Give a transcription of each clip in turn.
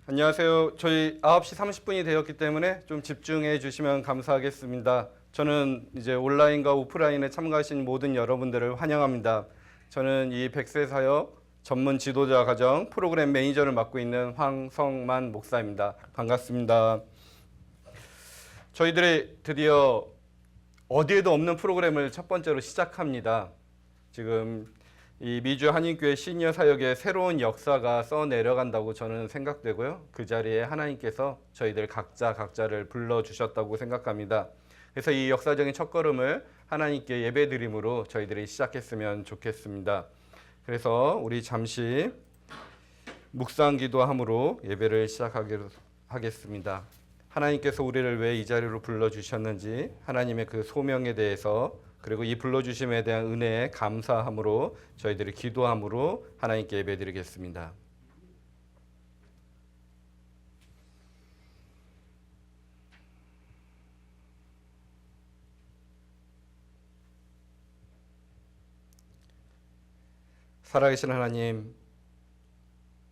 안녕하세요. 저희 9시 30분이 되었기 때문에 좀 집중해 주시면 감사하겠습니다. 저는 이제 온라인과 오프라인에 참가하신 모든 여러분들을 환영합니다. 저는 이 100세 사역 전문 지도자 과정 프로그램 매니저를 맡고 있는 황성만 목사입니다. 반갑습니다. 저희들이 드디어 어디에도 없는 프로그램을 첫 번째로 시작합니다. 지금 이 미주 한인교회 시니어 사역의 새로운 역사가 써내려간다고 저는 생각되고요. 그 자리에 하나님께서 저희들 각자를 불러주셨다고 생각합니다. 그래서 이 역사적인 첫걸음을 하나님께 예배드림으로 저희들이 시작했으면 좋겠습니다. 그래서 우리 잠시 묵상 기도함으로 예배를 시작하기로 하겠습니다. 하나님께서 우리를 왜 이 자리로 불러주셨는지, 하나님의 그 소명에 대해서, 그리고 이 불러주심에 대한 은혜에 감사함으로 저희들이 기도함으로 하나님께 예배드리겠습니다. 살아계신 하나님,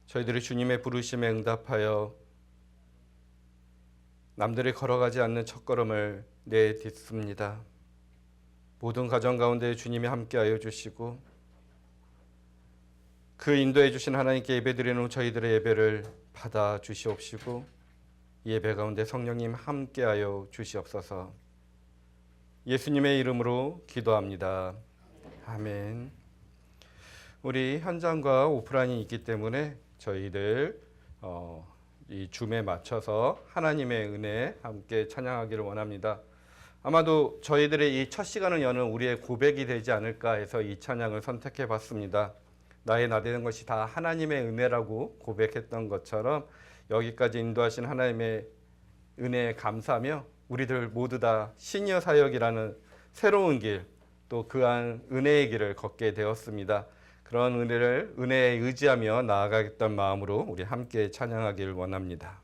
저희들이 주님의 부르심에 응답하여 남들이 걸어가지 않는 첫걸음을 내딛습니다. 모든 가정 가운데 주님이 함께하여 주시고 그 인도해 주신 하나님께 예배드리는 저희들의 예배를 받아 주시옵시고 이 예배 가운데 성령님 함께하여 주시옵소서. 예수님의 이름으로 기도합니다. 아멘. 우리 현장과 오프라인이 있기 때문에 저희들 이 줌에 맞춰서 하나님의 은혜 함께 찬양하기를 원합니다. 아마도 저희들의 이 첫 시간을 여는 우리의 고백이 되지 않을까 해서 이 찬양을 선택해 봤습니다. 나의 나 되는 것이 다 하나님의 은혜라고 고백했던 것처럼 여기까지 인도하신 하나님의 은혜에 감사하며 우리들 모두 다 시니어 사역이라는 새로운 길, 또 그 안 은혜의 길을 걷게 되었습니다. 그런 은혜에 의지하며 나아가겠다는 마음으로 우리 함께 찬양하기를 원합니다.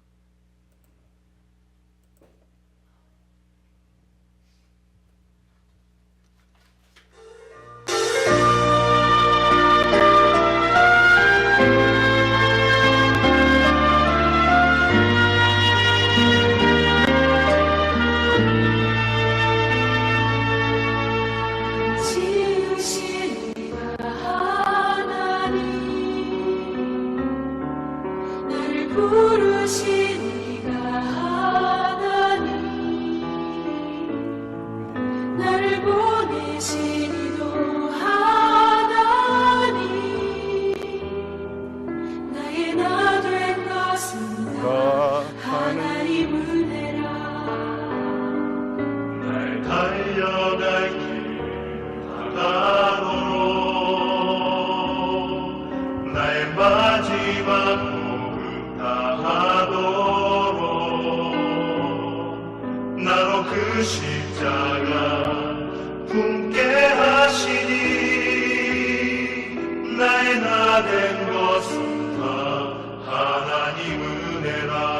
그 십자가 품게 하시니 나의 나 된 것은 다 하나님 은혜라.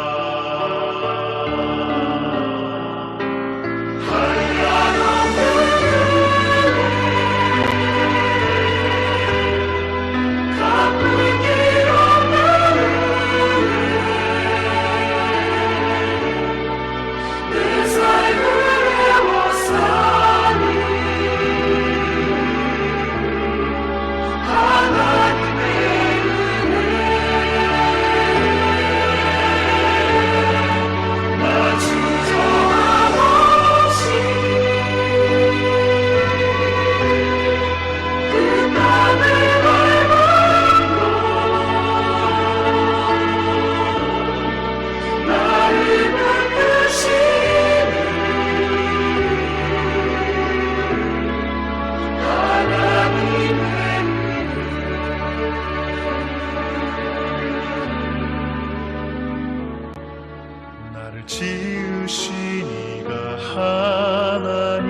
지으시니가 하나님,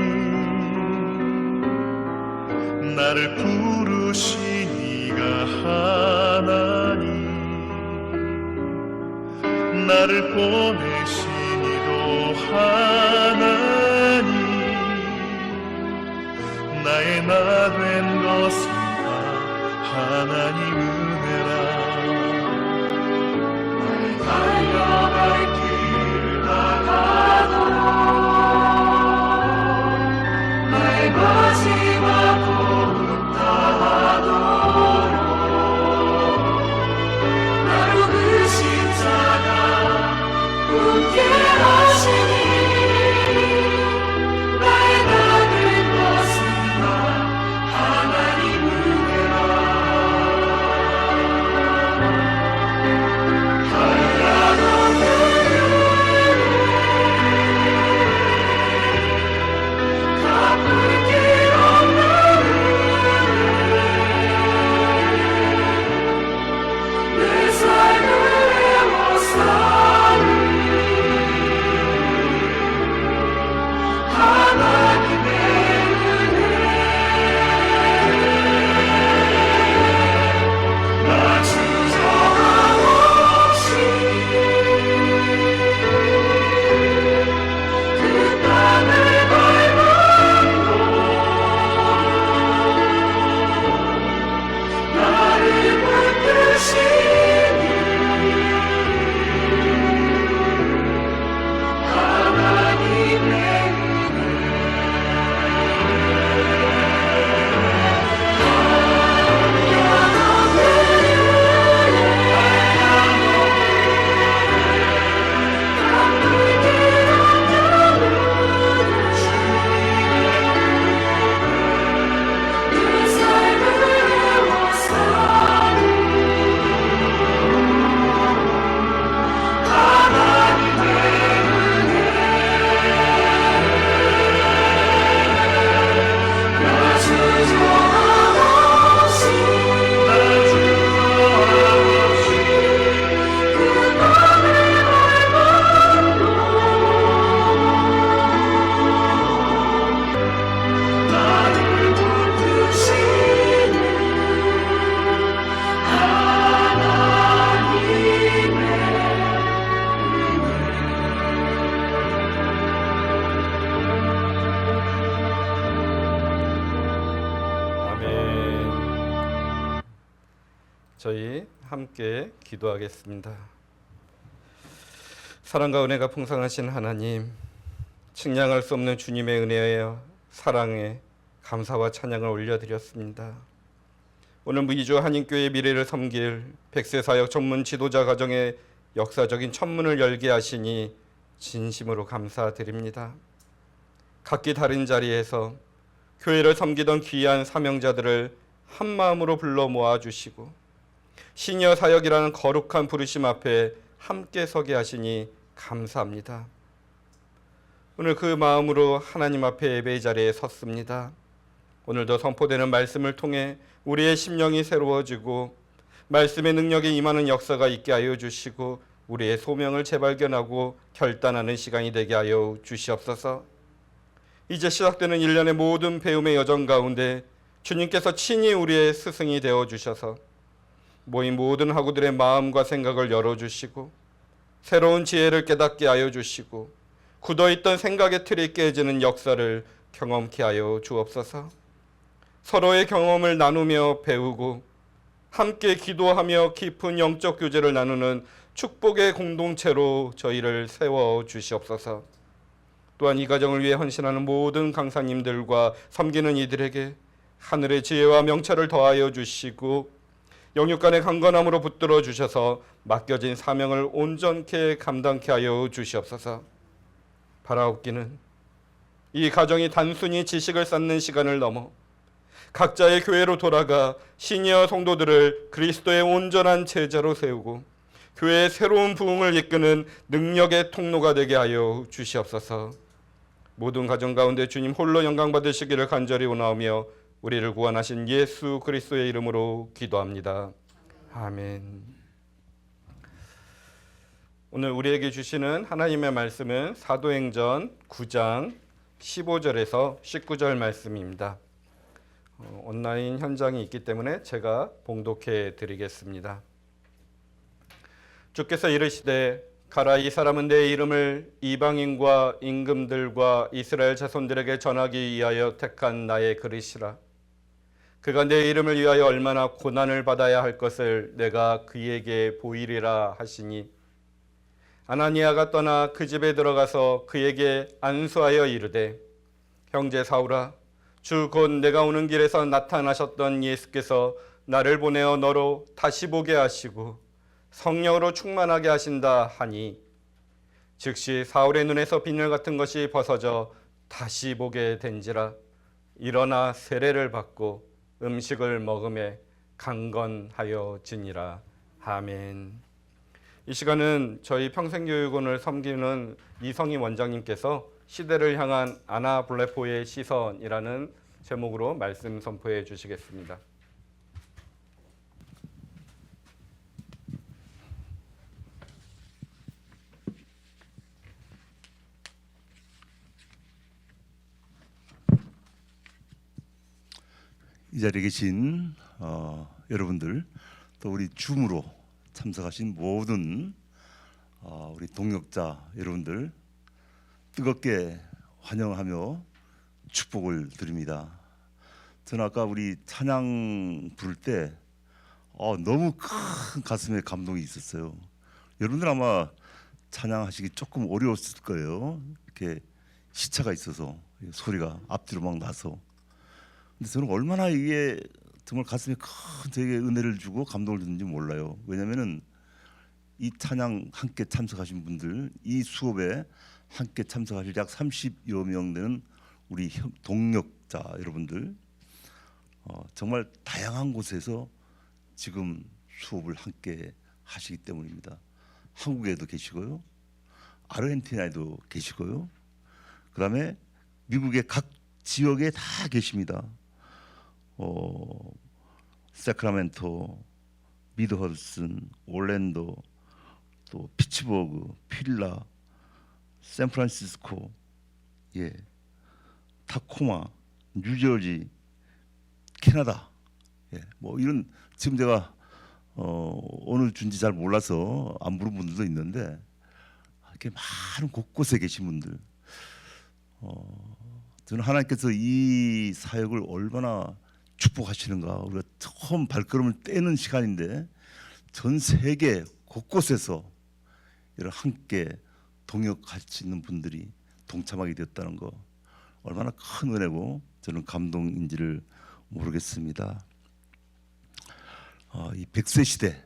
나를 부르시니가 하나님, 나를 보내시니도 하나님, 나의 나 된 것은 다 하나님 은혜라. 함께 기도하겠습니다. 사랑과 은혜가 풍성하신 하나님, 측량할 수 없는 주님의 은혜에 사랑에 감사와 찬양을 올려드렸습니다. 오늘 무이주 한인교회의 미래를 섬길 백세사역 전문 지도자 가정의 역사적인 천문을 열게 하시니 진심으로 감사드립니다. 각기 다른 자리에서 교회를 섬기던 귀한 사명자들을 한 마음으로 불러 모아주시고 시니어 사역이라는 거룩한 부르심 앞에 함께 서게 하시니 감사합니다. 오늘 그 마음으로 하나님 앞에 예배의 자리에 섰습니다. 오늘도 선포되는 말씀을 통해 우리의 심령이 새로워지고 말씀의 능력에 임하는 역사가 있게 하여 주시고 우리의 소명을 재발견하고 결단하는 시간이 되게 하여 주시옵소서. 이제 시작되는 일련의 모든 배움의 여정 가운데 주님께서 친히 우리의 스승이 되어 주셔서 모인 모든 학우들의 마음과 생각을 열어주시고 새로운 지혜를 깨닫게 하여 주시고 굳어있던 생각의 틀이 깨지는 역사를 경험케 하여 주옵소서. 서로의 경험을 나누며 배우고 함께 기도하며 깊은 영적 교제를 나누는 축복의 공동체로 저희를 세워 주시옵소서. 또한 이 가정을 위해 헌신하는 모든 강사님들과 섬기는 이들에게 하늘의 지혜와 명철을 더하여 주시고 영육간의 강건함으로 붙들어 주셔서 맡겨진 사명을 온전케 감당케 하여 주시옵소서. 바라옵기는 이 가정이 단순히 지식을 쌓는 시간을 넘어 각자의 교회로 돌아가 시니어 성도들을 그리스도의 온전한 제자로 세우고 교회의 새로운 부흥을 이끄는 능력의 통로가 되게 하여 주시옵소서. 모든 가정 가운데 주님 홀로 영광 받으시기를 간절히 원하오며 우리를 구원하신 예수 그리스도의 이름으로 기도합니다. 아멘. 오늘 우리에게 주시는 하나님의 말씀은 사도행전 9장 15절에서 19절 말씀입니다. 온라인 현장이 있기 때문에 제가 봉독해 드리겠습니다. 주께서 이르시되 가라, 이 사람은 내 이름을 이방인과 임금들과 이스라엘 자손들에게 전하기 위하여 택한 나의 그릇이라. 그가 내 이름을 위하여 얼마나 고난을 받아야 할 것을 내가 그에게 보이리라 하시니 아나니아가 떠나 그 집에 들어가서 그에게 안수하여 이르되 형제 사울아, 주 곧 내가 오는 길에서 나타나셨던 예수께서 나를 보내어 너로 다시 보게 하시고 성령으로 충만하게 하신다 하니 즉시 사울의 눈에서 비늘 같은 것이 벗어져 다시 보게 된지라. 일어나 세례를 받고 음식을 먹음에 강건하여지니라. 아멘. 이 시간은 저희 평생교육원을 섬기는 이성희 원장님께서 시대를 향한 아나블레포의 시선이라는 제목으로 말씀 선포해 주시겠습니다. 이 자리에 계신 여러분들, 또 우리 줌으로 참석하신 모든 우리 동역자 여러분들 뜨겁게 환영하며 축복을 드립니다. 저는 아까 우리 찬양 부를 때 너무 큰 가슴에 감동이 있었어요. 여러분들 아마 찬양하시기 조금 어려웠을 거예요. 이렇게 시차가 있어서 소리가 앞뒤로 막 나서. 근데 저는 얼마나 이게 정말 가슴에 큰 되게 은혜를 주고 감동을 주는지 몰라요. 왜냐하면은 이 찬양 함께 참석하신 분들, 이 수업에 함께 참석하실 약 30여 명 되는 우리 동역자 여러분들, 정말 다양한 곳에서 지금 수업을 함께 하시기 때문입니다. 한국에도 계시고요, 아르헨티나에도 계시고요, 그다음에 미국의 각 지역에 다 계십니다. 세크라멘토, 미드허슨, 올랜도, 또 피츠버그, 필라, 샌프란시스코, 타코마, 뉴저지, 캐나다, 뭐 이런, 지금 제가 오늘 준지 잘 몰라서 안 부른 분들도 있는데 이렇게 많은 곳곳에 계신 분들, 저는 하나님께서 이 사역을 얼마나 축복하시는가, 우리가 처음 발걸음을 떼는 시간인데 전 세계 곳곳에서 이런 함께 동역할 수 있는 분들이 동참하게 되었다는 거 얼마나 큰 은혜고 저는 감동인지를 모르겠습니다. 이 100세 시대를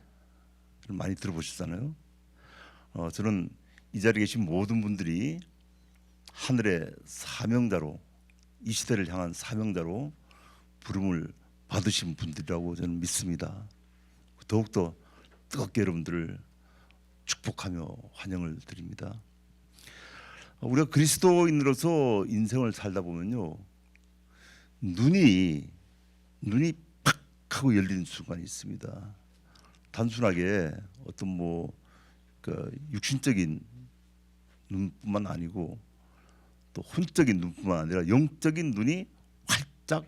많이 들어보셨잖아요. 저는 이 자리에 계신 모든 분들이 하늘의 사명자로, 이 시대를 향한 사명자로 부름을 받으신 분들이라고 저는 믿습니다. 더욱더 뜨겁게 여러분들을 축복하며 환영을 드립니다. 우리가 그리스도인으로서 인생을 살다 보면요, 눈이 팍 하고 열리는 순간이 있습니다. 단순하게 어떤 육신적인 눈뿐만 아니고 또 혼적인 눈뿐만 아니라 영적인 눈이 활짝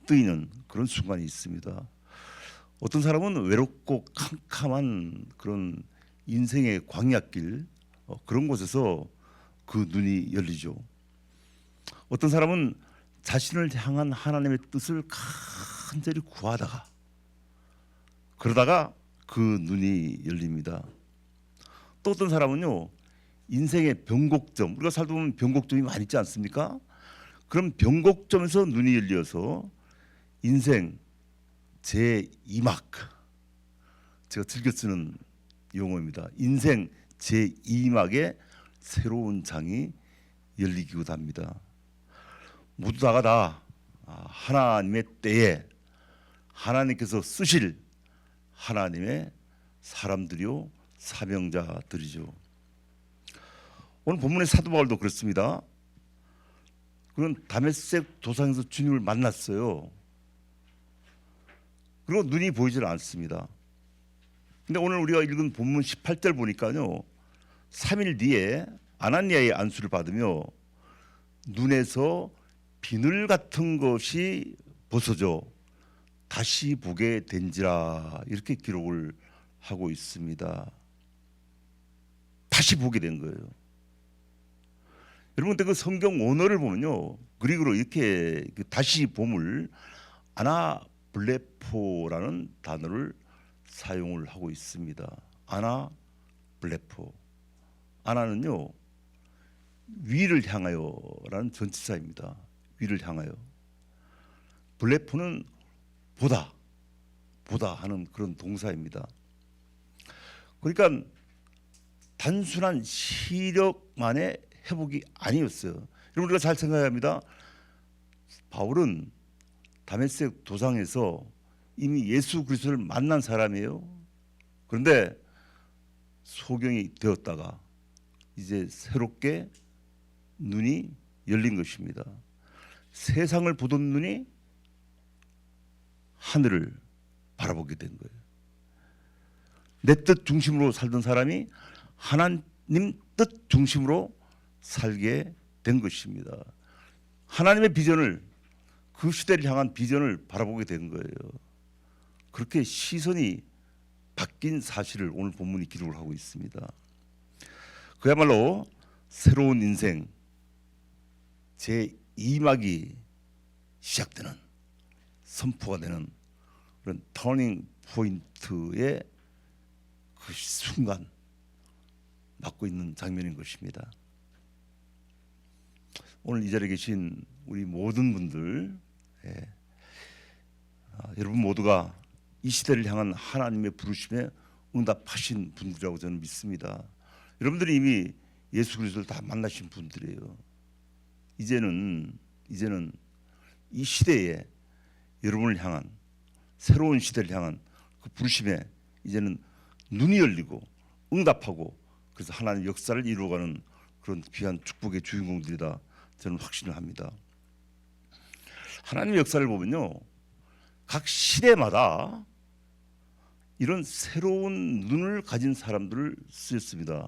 뜨이는 그런 순간이 있습니다. 어떤 사람은 외롭고 캄캄한 그런 인생의 광야길, 그런 곳에서 그 눈이 열리죠. 어떤 사람은 자신을 향한 하나님의 뜻을 간절히 구하다가 그러다가 그 눈이 열립니다. 또 어떤 사람은요, 인생의 변곡점, 우리가 살다 보면 변곡점이 많이 있지 않습니까? 그럼 변곡점에서 눈이 열려서 인생 제2막, 제가 즐겨 쓰는 용어입니다. 인생 제2막의 새로운 장이 열리기도 합니다. 모두 다가 하나님의 때에 하나님께서 쓰실 하나님의 사람들이요, 사명자들이죠. 오늘 본문의 사도 바울도 그렇습니다. 그는 다메섹 도상에서 주님을 만났어요. 그리고 눈이 보이질 않습니다. 근데 오늘 우리가 읽은 본문 18절 보니까요, 3일 뒤에 아나니아의 안수를 받으며 눈에서 비늘 같은 것이 벗어져 다시 보게 된지라, 이렇게 기록을 하고 있습니다. 다시 보게 된 거예요. 여러분, 근데 그 성경 원어를 보면요, 그리그로 이렇게 다시 봄을 아나블레포라는 단어를 사용을 하고 있습니다. 아나블레포. 아나는요, 위를 향하여라는 전치사입니다. 위를 향하여. 블레포는 보다 하는 그런 동사입니다. 그러니까 단순한 시력만의 회복이 아니었어요. 여러분, 우리가 잘 생각해야 합니다. 바울은 다메섹 도상에서 이미 예수 그리스도를 만난 사람이에요. 그런데 소경이 되었다가 이제 새롭게 눈이 열린 것입니다. 세상을 보던 눈이 하늘을 바라보게 된 거예요. 내 뜻 중심으로 살던 사람이 하나님 뜻 중심으로 살게 된 것입니다. 하나님의 비전을, 그 시대를 향한 비전을 바라보게 된 거예요. 그렇게 시선이 바뀐 사실을 오늘 본문이 기록을 하고 있습니다. 그야말로 새로운 인생 제2막이 시작되는, 선포가 되는 그런 터닝 포인트의 그 순간 맞고 있는 장면인 것입니다. 오늘 이 자리에 계신 우리 모든 분들, 여러분 모두가 이 시대를 향한 하나님의 부르심에 응답하신 분들이라고 저는 믿습니다. 여러분들이 이미 예수 그리스도를 다 만나신 분들이에요. 이제는 이 시대에 여러분을 향한, 새로운 시대를 향한 그 부르심에 이제는 눈이 열리고 응답하고, 그래서 하나님의 역사를 이루어가는 그런 귀한 축복의 주인공들이다, 저는 확신을 합니다. 하나님의 역사를 보면요, 각 시대마다 이런 새로운 눈을 가진 사람들을 쓰였습니다.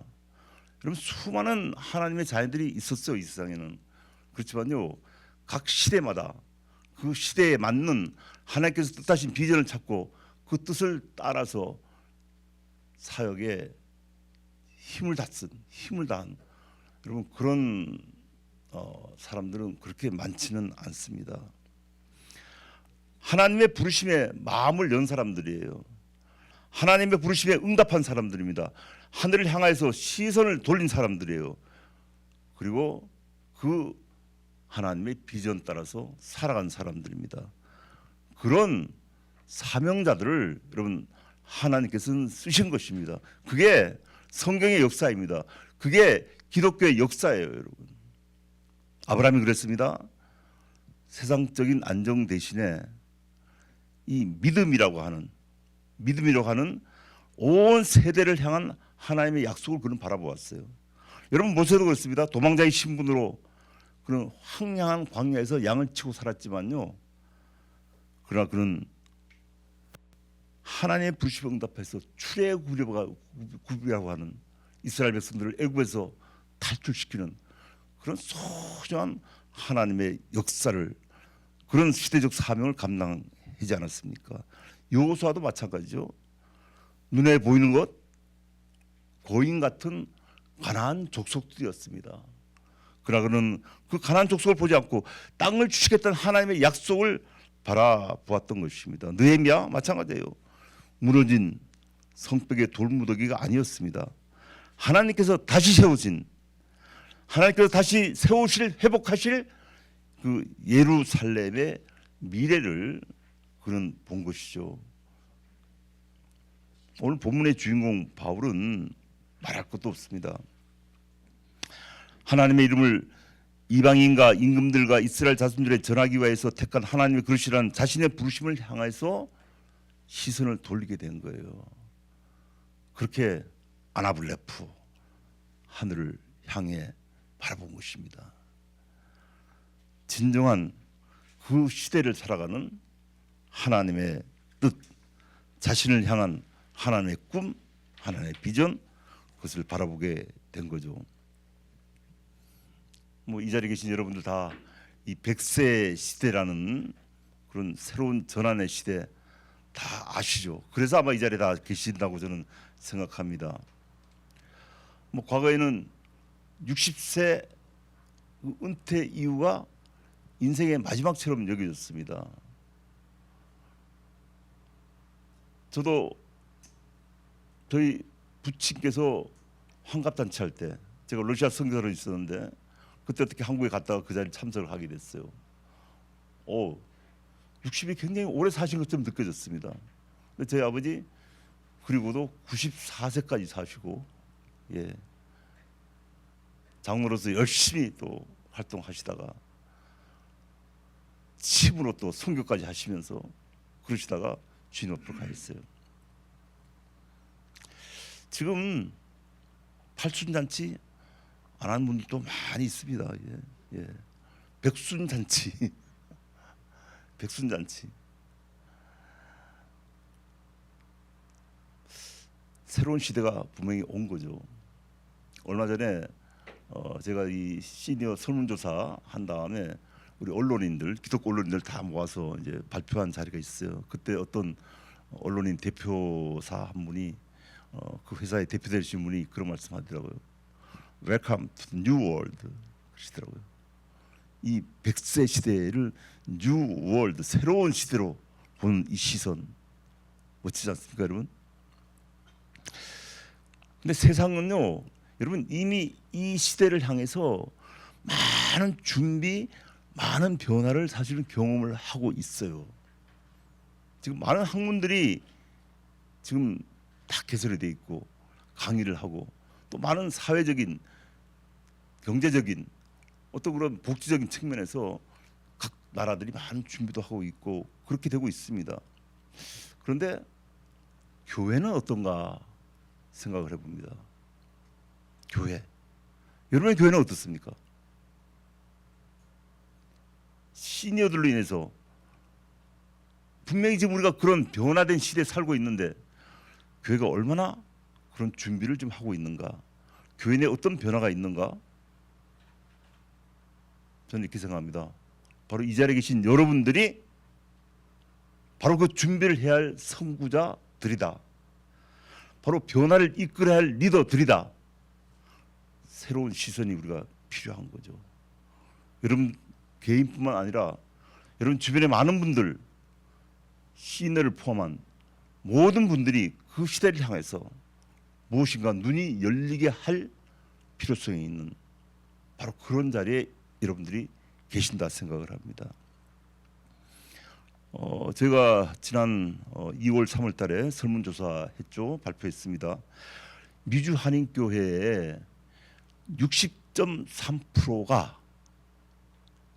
여러분, 수많은 하나님의 자녀들이 있었어요, 이 세상에는. 그렇지만요, 각 시대마다 그 시대에 맞는 하나님께서 뜻하신 비전을 찾고 그 뜻을 따라서 사역에 힘을 다한 여러분, 그런 사람들은 그렇게 많지는 않습니다. 하나님의 부르심에 마음을 연 사람들이에요. 하나님의 부르심에 응답한 사람들입니다. 하늘을 향해서 시선을 돌린 사람들이에요. 그리고 그 하나님의 비전 따라서 살아간 사람들입니다. 그런 사명자들을 여러분 하나님께서는 쓰신 것입니다. 그게 성경의 역사입니다. 그게 기독교의 역사예요, 여러분. 아브라함이 그랬습니다. 세상적인 안정 대신에 이 믿음이라고 하는 온 세대를 향한 하나님의 약속을 그는 바라보았어요. 여러분 모세도 그렇습니다. 도망자의 신분으로 그는 황량한 광야에서 양을 치고 살았지만요. 그러나 그는 하나님의 부르심에 응답해서 출애굽이라고 하는 이스라엘 백성들을 애굽에서 탈출시키는 그런 소중한 하나님의 역사를, 그런 시대적 사명을 감당하지 않았습니까? 여호수아도 마찬가지죠. 눈에 보이는 것 고인 같은 가나안 족속들이었습니다. 그러나 그는 그 가나안 족속을 보지 않고 땅을 주시겠다는 하나님의 약속을 바라보았던 것입니다. 느헤미야 마찬가지예요. 무너진 성벽의 돌무더기가 아니었습니다. 하나님께서 다시 세우신, 하나님께서 다시 세우실, 회복하실 그 예루살렘의 미래를 그는 본 것이죠. 오늘 본문의 주인공 바울은 말할 것도 없습니다. 하나님의 이름을 이방인과 임금들과 이스라엘 자손들에 전하기 위해서 택한 하나님의 그릇이라는 자신의 부르심을 향해서 시선을 돌리게 된 거예요. 그렇게 아나블레프 하늘을 향해 바라본 것입니다. 진정한 그 시대를 살아가는 하나님의 뜻, 자신을 향한 하나님의 꿈, 하나님의 비전, 그것을 바라보게 된 거죠. 뭐 이 자리에 계신 여러분들 다 이 100세 시대라는 그런 새로운 전환의 시대 다 아시죠? 그래서 아마 이 자리에 다 계신다고 저는 생각합니다. 뭐 과거에는 60세 은퇴 이후가 인생의 마지막처럼 여겨졌습니다. 저도 저희 부친께서 환갑잔치 할 때 제가 러시아 선교사로 있었는데 그때 어떻게 한국에 갔다가 그 자리에 참석을 하게 됐어요. 60이 굉장히 오래 사신 것처럼 느껴졌습니다. 근데 저희 아버지 그리고도 94세까지 사시고, 예, 장로로서 열심히 또 활동하시다가 침으로 또 선교까지 하시면서 그러시다가 주님 앞으로 가셨어요. 지금 팔순잔치 안 하는 분들도 많이 있습니다. 예, 예. 백순잔치, 백순잔치. 새로운 시대가 분명히 온 거죠. 얼마 전에 제가 이 시니어 설문조사 한 다음에 우리 언론인들, 기독교 언론인들 다 모아서 이제 발표한 자리가 있어요. 그때 어떤 언론인 대표사 한 분이 그 회사의 대표되신 분이 그런 말씀하더라고요. Welcome to the new world 그러시더라고요. 이 100세 시대를 new world, 새로운 시대로 보는 이 시선 멋지지 않습니까, 여러분? 근데 세상은요, 여러분 이미 이 시대를 향해서 많은 준비, 많은 변화를 사실은 경험을 하고 있어요. 지금 많은 학문들이 지금 다 개설이 돼 있고 강의를 하고 또 많은 사회적인, 경제적인 어떤 그런 복지적인 측면에서 각 나라들이 많은 준비도 하고 있고 그렇게 되고 있습니다. 그런데 교회는 어떤가 생각을 해봅니다. 교회, 여러분의 교회는 어떻습니까? 시니어들로 인해서 분명히 지금 우리가 그런 변화된 시대에 살고 있는데 교회가 얼마나 그런 준비를 좀 하고 있는가, 교회 내에 어떤 변화가 있는가, 저는 이렇게 생각합니다. 바로 이 자리에 계신 여러분들이 바로 그 준비를 해야 할 선구자들이다. 바로 변화를 이끌어야 할 리더들이다. 새로운 시선이 우리가 필요한 거죠. 여러분 개인뿐만 아니라 여러분 주변의 많은 분들, 시니어를 포함한 모든 분들이 그 시대를 향해서 무엇인가 눈이 열리게 할 필요성이 있는 바로 그런 자리에 여러분들이 계신다 생각을 합니다. 제가 지난 2월 3월 달에 설문조사 했죠. 발표했습니다. 미주 한인교회의 60.3%가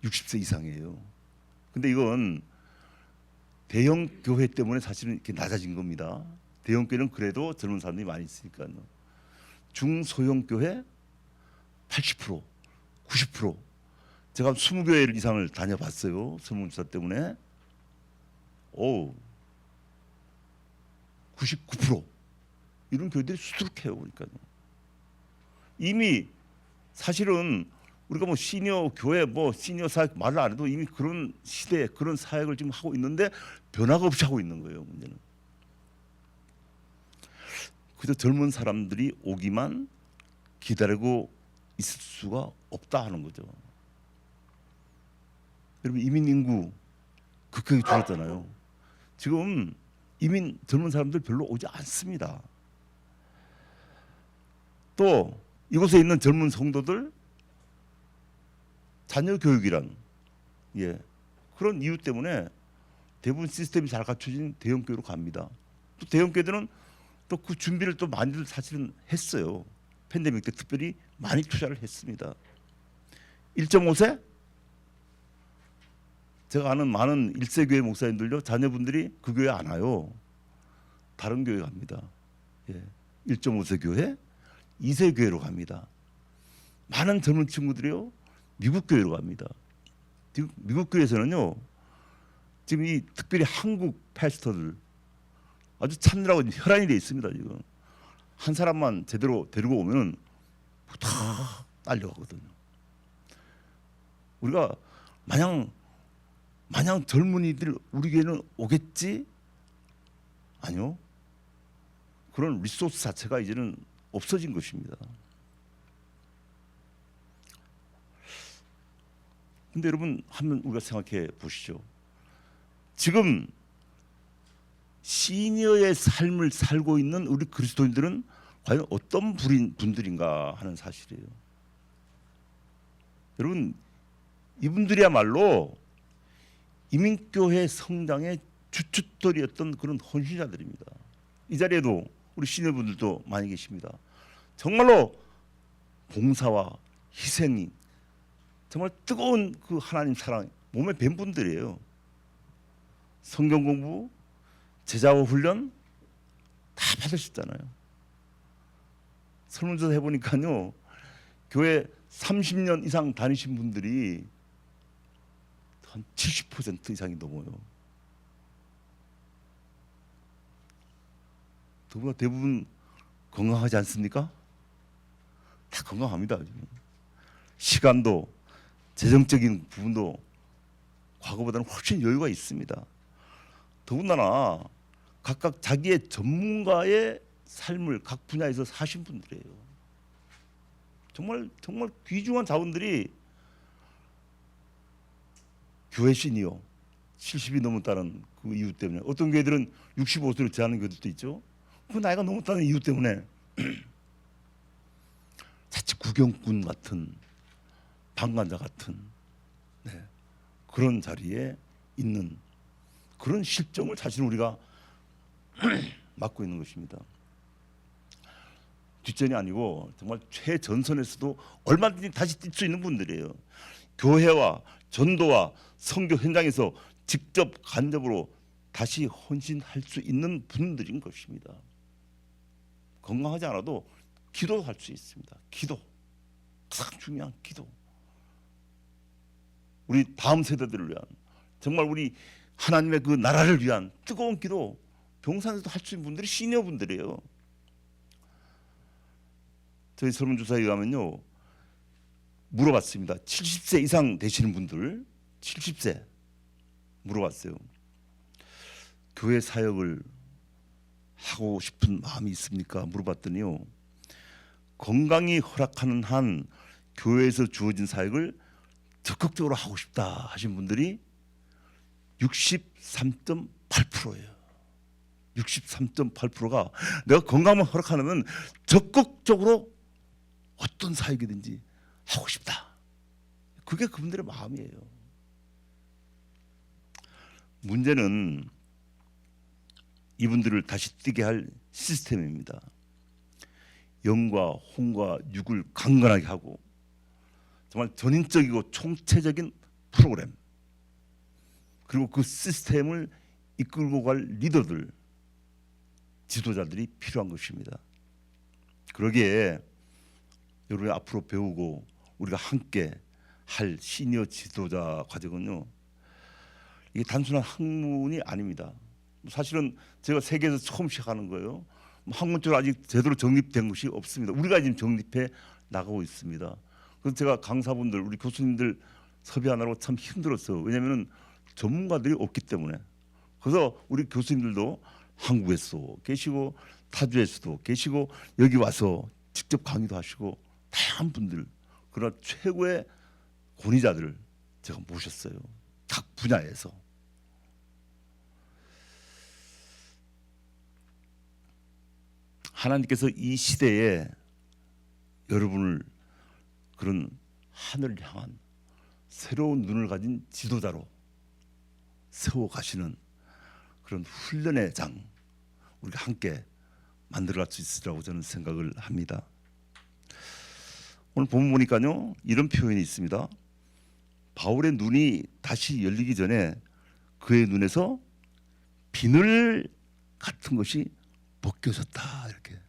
60세 이상이에요. 근데 이건 대형 교회 때문에 사실은 이렇게 낮아진 겁니다. 대형 교회는 그래도 젊은 사람들이 많이 있으니까요. 중소형 교회 80%, 90%. 제가 20교회 이상을 다녀봤어요. 설문조사 때문에. 99% 이런 교회들이 수두룩해요. 그러니까 이미 사실은 우리가 뭐 시니어 교회, 뭐 시니어 사역 말을 안 해도 이미 그런 시대, 그런 사역을 지금 하고 있는데 변화가 없이 하고 있는 거예요. 문제는 그저 젊은 사람들이 오기만 기다리고 있을 수가 없다 하는 거죠. 여러분 이민 인구 급격히 줄었잖아요. 지금 이민 젊은 사람들 별로 오지 않습니다. 또 이곳에 있는 젊은 성도들 자녀 교육이란 그런 이유 때문에 대부분 시스템이 잘 갖춰진 대형 교회로 갑니다. 또 대형 교회들은 또 그 준비를 또 많이들 사실은 했어요. 팬데믹 때 특별히 많이 투자를 했습니다. 1.5세? 제가 아는 많은 1세 교회 목사님들요 자녀분들이 그 교회 안 와요. 다른 교회 갑니다. 1.5세 교회, 2세 교회로 갑니다. 많은 젊은 친구들이요 미국 교회로 갑니다. 지금 미국 교회에서는요 지금 이 특별히 한국 패스터들 아주 찾느라고 혈안이 돼 있습니다. 지금 한 사람만 제대로 데리고 오면 다 딸려가거든요. 우리가 마냥 젊은이들 우리 교회는 오겠지? 아니요. 그런 리소스 자체가 이제는 없어진 것입니다. 근데 여러분 한번 우리가 생각해 보시죠. 지금 시니어의 삶을 살고 있는 우리 그리스도인들은 과연 어떤 분들인가 하는 사실이에요. 여러분 이분들이야말로 이민교회 성장의 주춧돌이었던 그런 헌신자들입니다. 이 자리에도 우리 시니어분들도 많이 계십니다. 정말로 봉사와 희생이 정말 뜨거운 그 하나님 사랑 몸에 밴 분들이에요. 성경 공부, 제자와 훈련 다 받으셨잖아요. 설문조사 해보니까요 교회 30년 이상 다니신 분들이 한 70% 이상이 넘어요. 대부분 건강하지 않습니까? 다 건강합니다. 시간도 재정적인 부분도 과거보다는 훨씬 여유가 있습니다. 더군다나 각각 자기의 전문가의 삶을 각 분야에서 사신 분들이에요. 정말 귀중한 자원들이 교회 시니어 70이 넘었다는 그 이유 때문에 어떤 교회들은 65세를 제하는 교회들도 있죠. 그 나이가 넘었다는 이유 때문에 자칫 구경꾼 같은 방관자 같은 그런 자리에 있는 그런 실정을 사실 우리가 맡고 있는 것입니다. 뒷전이 아니고 정말 최전선에서도 얼마든지 다시 뛸 수 있는 분들이에요. 교회와 전도와 선교 현장에서 직접 간접으로 다시 헌신할 수 있는 분들인 것입니다. 건강하지 않아도 기도할 수 있습니다. 기도 가장 중요한 기도. 우리 다음 세대들을 위한 정말 우리 하나님의 그 나라를 위한 뜨거운 기도 병산에서도 할 수 있는 분들이 시니어 분들이에요. 저희 설문조사에 의하면요 물어봤습니다. 70세 이상 되시는 분들 70세 물어봤어요. 교회 사역을 하고 싶은 마음이 있습니까? 물어봤더니요 건강이 허락하는 한 교회에서 주어진 사역을 적극적으로 하고 싶다 하신 분들이 63.8%예요. 63.8%가 내가 건강만 허락하면 적극적으로 어떤 사역이든지 하고 싶다. 그게 그분들의 마음이에요. 문제는 이분들을 다시 뛰게 할 시스템입니다. 영과 혼과 육을 강건하게 하고 정말 전인적이고 총체적인 프로그램, 그리고 그 시스템을 이끌고 갈 리더들, 지도자들이 필요한 것입니다. 그러기에 여러분이 앞으로 배우고 우리가 함께 할 시니어 지도자 과정은요, 이게 단순한 학문이 아닙니다. 사실은 제가 세계에서 처음 시작하는 거예요. 학문적으로 아직 제대로 정립된 것이 없습니다. 우리가 지금 정립해 나가고 있습니다. 그래서 제가 강사분들, 우리 교수님들 섭외하느라고 참 힘들었어요. 왜냐하면 전문가들이 없기 때문에. 그래서 우리 교수님들도 한국에서 계시고 타주에서도 계시고 여기 와서 직접 강의도 하시고 다양한 분들, 그러나 최고의 권위자들을 제가 모셨어요. 각 분야에서. 하나님께서 이 시대에 여러분을 그런 하늘을 향한 새로운 눈을 가진 지도자로 세워 가시는 그런 훈련의 장, 우리가 함께 만들어갈 수 있으리라고 저는 생각을 합니다. 오늘 본문 보니까요, 이런 표현이 있습니다. 바울의 눈이 다시 열리기 전에 그의 눈에서 비늘 같은 것이 벗겨졌다. 이렇게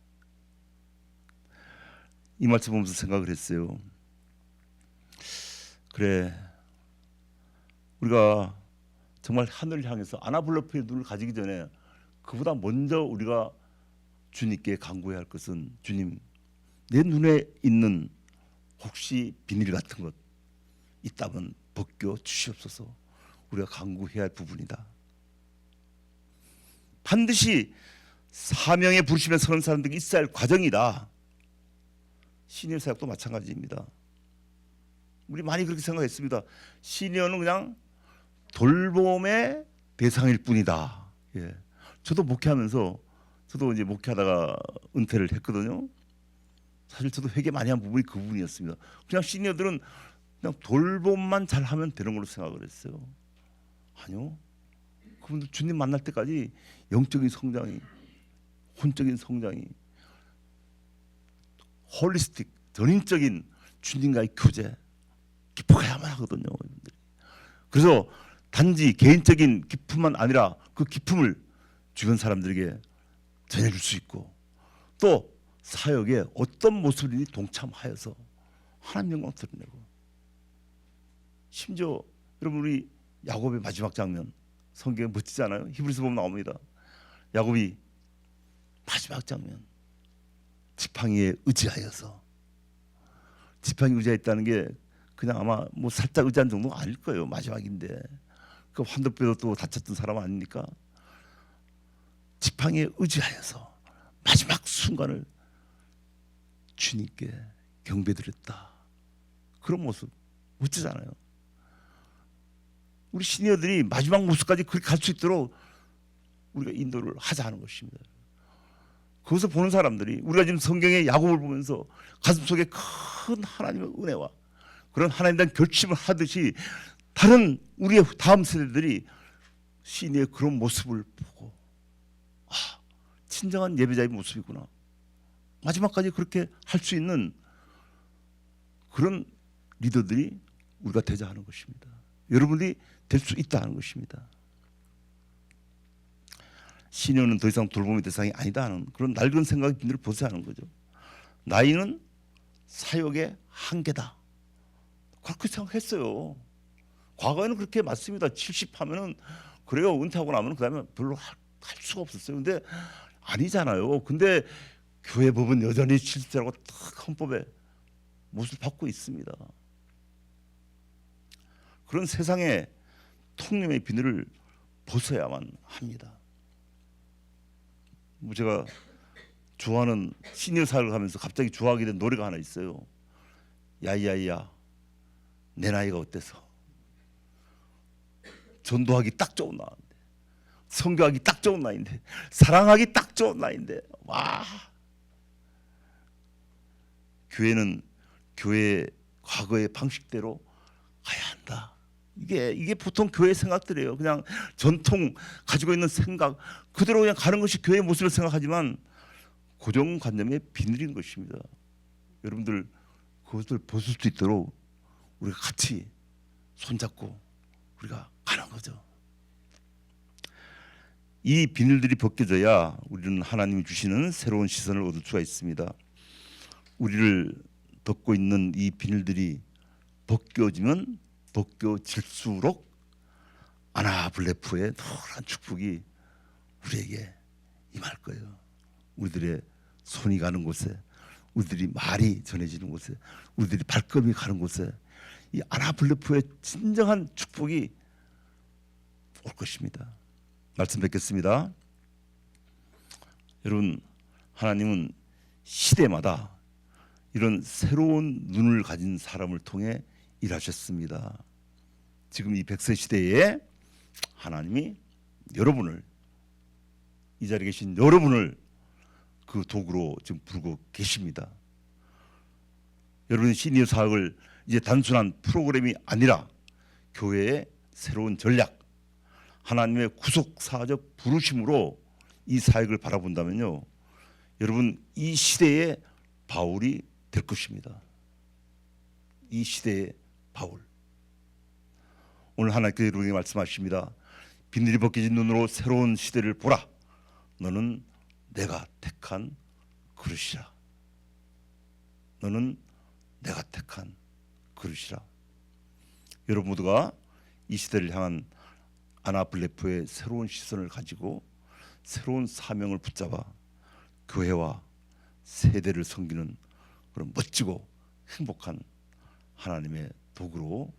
이 말씀 보면서 생각을 했어요. 그래, 우리가 정말 하늘을 향해서 아나블로프의 눈을 가지기 전에 그보다 먼저 우리가 주님께 간구해야 할 것은, 주님, 내 눈에 있는 혹시 비닐 같은 것 있다면 벗겨 주시옵소서. 우리가 간구해야 할 부분이다. 반드시 사명의 부르심에 서는 사람들이 있어야 할 과정이다. 시니어 사역도 마찬가지입니다. 우리 많이 그렇게 생각했습니다. 시니어는 그냥 돌봄의 대상일 뿐이다. 예. 저도 목회하면서, 저도 이제 목회하다가 은퇴를 했거든요. 사실 저도 회개 많이 한 부분이 그 부분이었습니다. 그냥 시니어들은 그냥 돌봄만 잘하면 되는 걸로 생각을 했어요. 아니요. 그분들 주님 만날 때까지 영적인 성장이, 혼적인 성장이, 홀리스틱, 전인적인 주님과의 교제 깊어가야만 하거든요. 그래서 단지 개인적인 기쁨만 아니라 그 기쁨을 주변 사람들에게 전해줄 수 있고, 또 사역에 어떤 모습이든지 동참하여서 하나님 영광 드러내고, 심지어 여러분 우리 야곱의 마지막 장면 성경에 멋지지 않아요? 히브리서 보면 나옵니다. 야곱이 마지막 장면 지팡이에 의지하여서, 지팡이 의지했다는 게 그냥 아마 뭐 살짝 의지한 정도가 아닐 거예요. 마지막인데 그 환도뼈도 또 다쳤던 사람 아닙니까? 지팡이에 의지하여서 마지막 순간을 주님께 경배드렸다. 그런 모습 멋지잖아요. 우리 시니어들이 마지막 모습까지 그렇게 갈 수 있도록 우리가 인도를 하자 하는 것입니다. 그것을 보는 사람들이, 우리가 지금 성경의 야곱을 보면서 가슴속에 큰 하나님의 은혜와 그런 하나님에 대한 결심을 하듯이, 다른 우리의 다음 세대들이 시니어의 그런 모습을 보고, 아, 진정한 예배자의 모습이구나, 마지막까지 그렇게 할 수 있는 그런 리더들이 우리가 되자 하는 것입니다. 여러분들이 될 수 있다 하는 것입니다. 시니어는 더 이상 돌봄의 대상이 아니다 하는 그런 낡은 생각이 분들을 보세요 하는 거죠. 나이는 사역의 한계다. 그렇게 생각했어요. 과거에는 그렇게 맞습니다. 70 하면은 그래요. 은퇴하고 나면 그다음에 별로 할 수가 없었어요. 근데 아니잖아요. 근데 교회 법은 여전히 70세라고 딱 헌법에 못을 받고 있습니다. 그런 세상의 통념의 비늘을 벗어야만 합니다. 제가 좋아하는 시니어 사역을 하면서 갑자기 좋아하게 된 노래가 하나 있어요. 야야야, 내 나이가 어때서 전도하기 딱 좋은 나이인데 성교하기 딱 좋은 나이인데, 사랑하기 딱 좋은 나이인데, 와. 교회는 교회 과거의 방식대로 가야 한다. 이게 보통 교회 생각들이에요. 그냥 전통 가지고 있는 생각 그대로 그냥 가는 것이 교회의 모습을 생각하지만 고정관념의 비늘인 것입니다. 여러분들 그것을 벗을 수 있도록 우리가 같이 손잡고 우리가 가는 거죠. 이 비늘들이 벗겨져야 우리는 하나님이 주시는 새로운 시선을 얻을 수가 있습니다. 우리를 덮고 있는 이 비늘들이 벗겨질수록 아나블레프의 노란 축복이 우리에게 임할 거예요. 우리들의 손이 가는 곳에, 우리들이 말이 전해지는 곳에, 우리들이 발걸음이 가는 곳에 이 아나블레프의 진정한 축복이 올 것입니다. 말씀 뵙겠습니다. 여러분, 하나님은 시대마다 이런 새로운 눈을 가진 사람을 통해 일하셨습니다. 지금 이 100세 시대에 하나님이 여러분을, 이 자리에 계신 여러분을 그 도구로 지금 부르고 계십니다. 여러분의 시니어 사역을 이제 단순한 프로그램이 아니라 교회의 새로운 전략, 하나님의 구속사적 부르심으로 이 사역을 바라본다면요, 여러분 이 시대의 바울이 될 것입니다. 이 시대의 바울. 오늘 하나님께서 우리에게 말씀하십니다. 비늘이 벗겨진 눈으로 새로운 시대를 보라. 너는 내가 택한 그릇이라. 너는 내가 택한 그릇이라. 여러분 모두가 이 시대를 향한 아나블레프의 새로운 시선을 가지고 새로운 사명을 붙잡아 교회와 세대를 섬기는 그런 멋지고 행복한 하나님의 도구로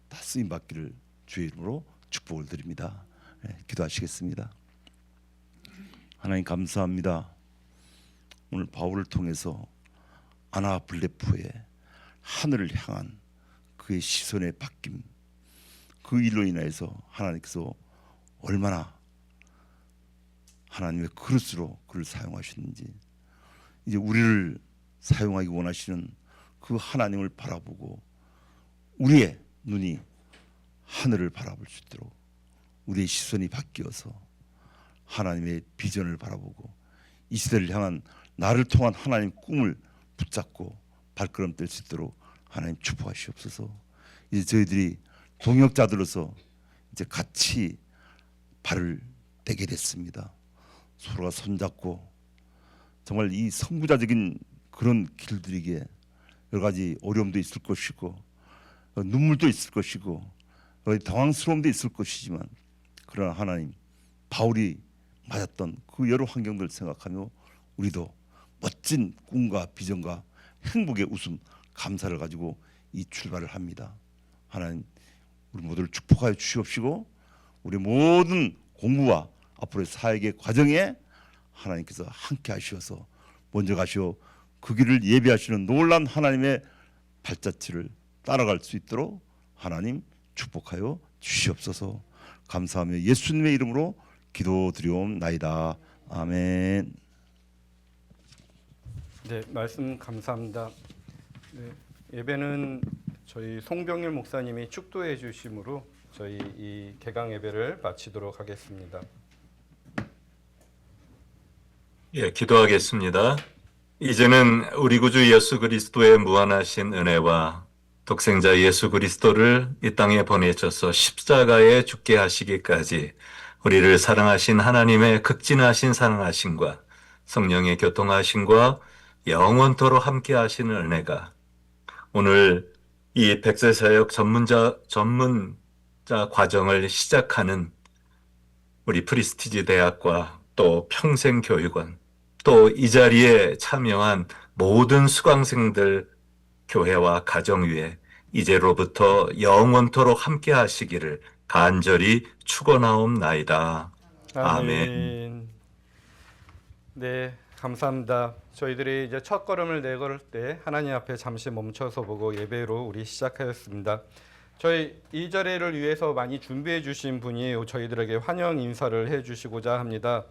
다 쓰임 받기를 주의 이름으로 축복을 드립니다. 기도하시겠습니다. 하나님 감사합니다. 오늘 바울을 통해서 아나블레프의 하늘을 향한 그의 시선의 바뀜, 그 일로 인해서 하나님께서 얼마나 하나님의 그릇으로 그를 사용하셨는지, 이제 우리를 사용하기 원하시는 그 하나님을 바라보고 우리의 눈이 하늘을 바라볼 수 있도록 우리의 시선이 바뀌어서 하나님의 비전을 바라보고 이 시대를 향한 나를 통한 하나님 꿈을 붙잡고 발걸음 뗄 수 있도록 하나님 축복하시옵소서. 이제 저희들이 동역자들로서 이제 같이 발을 떼게 됐습니다. 서로가 손잡고 정말 이 선구자적인 그런 길들이기에 여러 가지 어려움도 있을 것이고 눈물도 있을 것이고 당황스러움도 있을 것이지만, 그러나 하나님, 바울이 맞았던 그 여러 환경들을 생각하며 우리도 멋진 꿈과 비전과 행복의 웃음, 감사를 가지고 이 출발을 합니다. 하나님, 우리 모두를 축복하여 주시옵시고 우리 모든 공부와 앞으로의 사역의 과정에 하나님께서 함께 하시어서 먼저 가시어 그 길을 예비하시는 놀란 하나님의 발자취를 따라갈 수 있도록 하나님 축복하여 주시옵소서. 감사하며 예수님의 이름으로 기도드리옵나이다. 아멘. 네, 말씀 감사합니다. 네, 예배는 저희 송병일 목사님이 축도해 주심으로 저희 이 개강 예배를 마치도록 하겠습니다. 예, 기도하겠습니다. 이제는 우리 구주 예수 그리스도의 무한하신 은혜와 독생자 예수 그리스도를 이 땅에 보내셔서 십자가에 죽게 하시기까지 우리를 사랑하신 하나님의 극진하신 사랑하심과 성령의 교통하심과 영원토록 함께 하시는 은혜가 오늘 이 백세 사역 전문자 과정을 시작하는 우리 프리스티지 대학과 또 평생교육원, 또 이 자리에 참여한 모든 수강생들, 교회와 가정 위에 이제로부터 영원토록 함께 하시기를 간절히 축원하옵나이다. 아멘. 네, 감사합니다. 저희들이 이제 첫 걸음을 내걸 때 하나님 앞에 잠시 멈춰서 보고 예배로 우리 시작하였습니다. 저희 이 자리를 위해서 많이 준비해 주신 분이 저희들에게 환영 인사를 해 주시고자 합니다.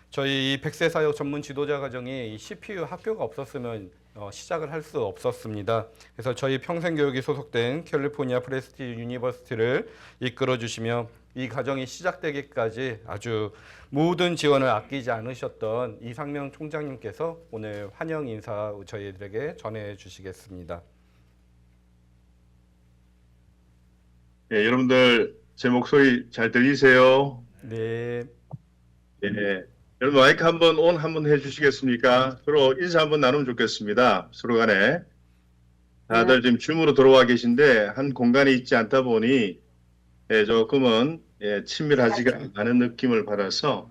저희 이 100세 사역 전문 지도자 과정이 이 CPU 학교가 없었으면 시작을 할 수 없었습니다. 그래서 저희 평생교육이 소속된 캘리포니아 프레스티 유니버시티를 이끌어 주시며 이 과정이 시작되기까지 아주 모든 지원을 아끼지 않으셨던 이상명 총장님께서 오늘 환영 인사 저희들에게 전해 주시겠습니다. 예, 여러분들 제 목소리 잘 들리세요? 네. 예. 여러분 마이크 한번 해주시겠습니까? 서로 인사 한번 나누면 좋겠습니다. 서로 간에. 다들 지금 줌으로 들어와 계신데 한 공간에 있지 않다 보니 조금은 친밀하지가 않은 느낌을 받아서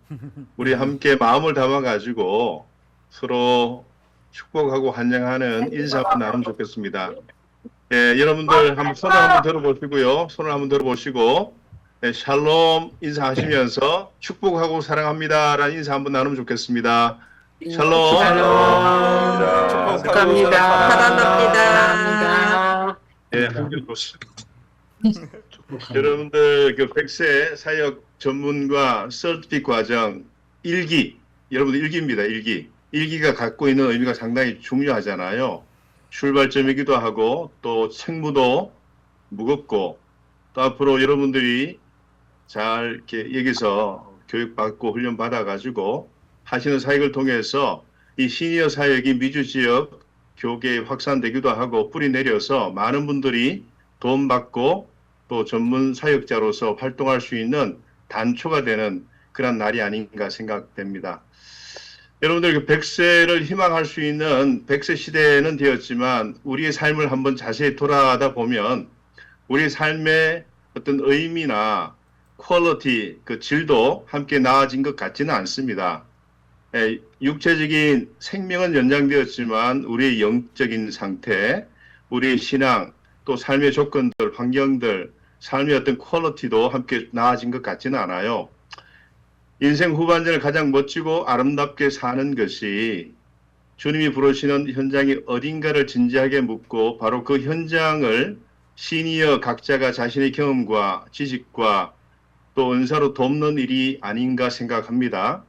우리 함께 마음을 담아가지고 서로 축복하고 환영하는 인사 한번 나누면 좋겠습니다. 예, 여러분들 한번 손을 한번 들어보시고요. 손을 한번 들어보시고 샬롬 인사하시면서 축복하고 사랑합니다라는 인사 한번 나누면 좋겠습니다. 샬롬. 축복합니다. 사랑합니다. 예, 한글 보시죠. 여러분들 그 100세 사역 전문가 서티핏 과정 1기, 여러분들 1기입니다. 1기. 1기가 갖고 있는 의미가 상당히 중요하잖아요. 출발점이기도 하고 또 책무도 무겁고 또 앞으로 여러분들이 잘 이렇게 여기서 교육받고 훈련 받아가지고 하시는 사역을 통해서 이 시니어 사역이 미주 지역 교계에 확산되기도 하고 뿌리 내려서 많은 분들이 도움받고 또 전문 사역자로서 활동할 수 있는 단초가 되는 그런 날이 아닌가 생각됩니다. 여러분들 그 100세를 희망할 수 있는 100세 시대는 되었지만 우리의 삶을 한번 자세히 돌아가다 보면 우리의 삶의 어떤 의미나 퀄리티, 그 질도 함께 나아진 것 같지는 않습니다. 육체적인 생명은 연장되었지만 우리의 영적인 상태, 우리의 신앙, 또 삶의 조건들, 환경들, 삶의 어떤 퀄리티도 함께 나아진 것 같지는 않아요. 인생 후반전을 가장 멋지고 아름답게 사는 것이 주님이 부르시는 현장이 어딘가를 진지하게 묻고 바로 그 현장을 시니어 각자가 자신의 경험과 지식과 또 은사로 돕는 일이 아닌가 생각합니다.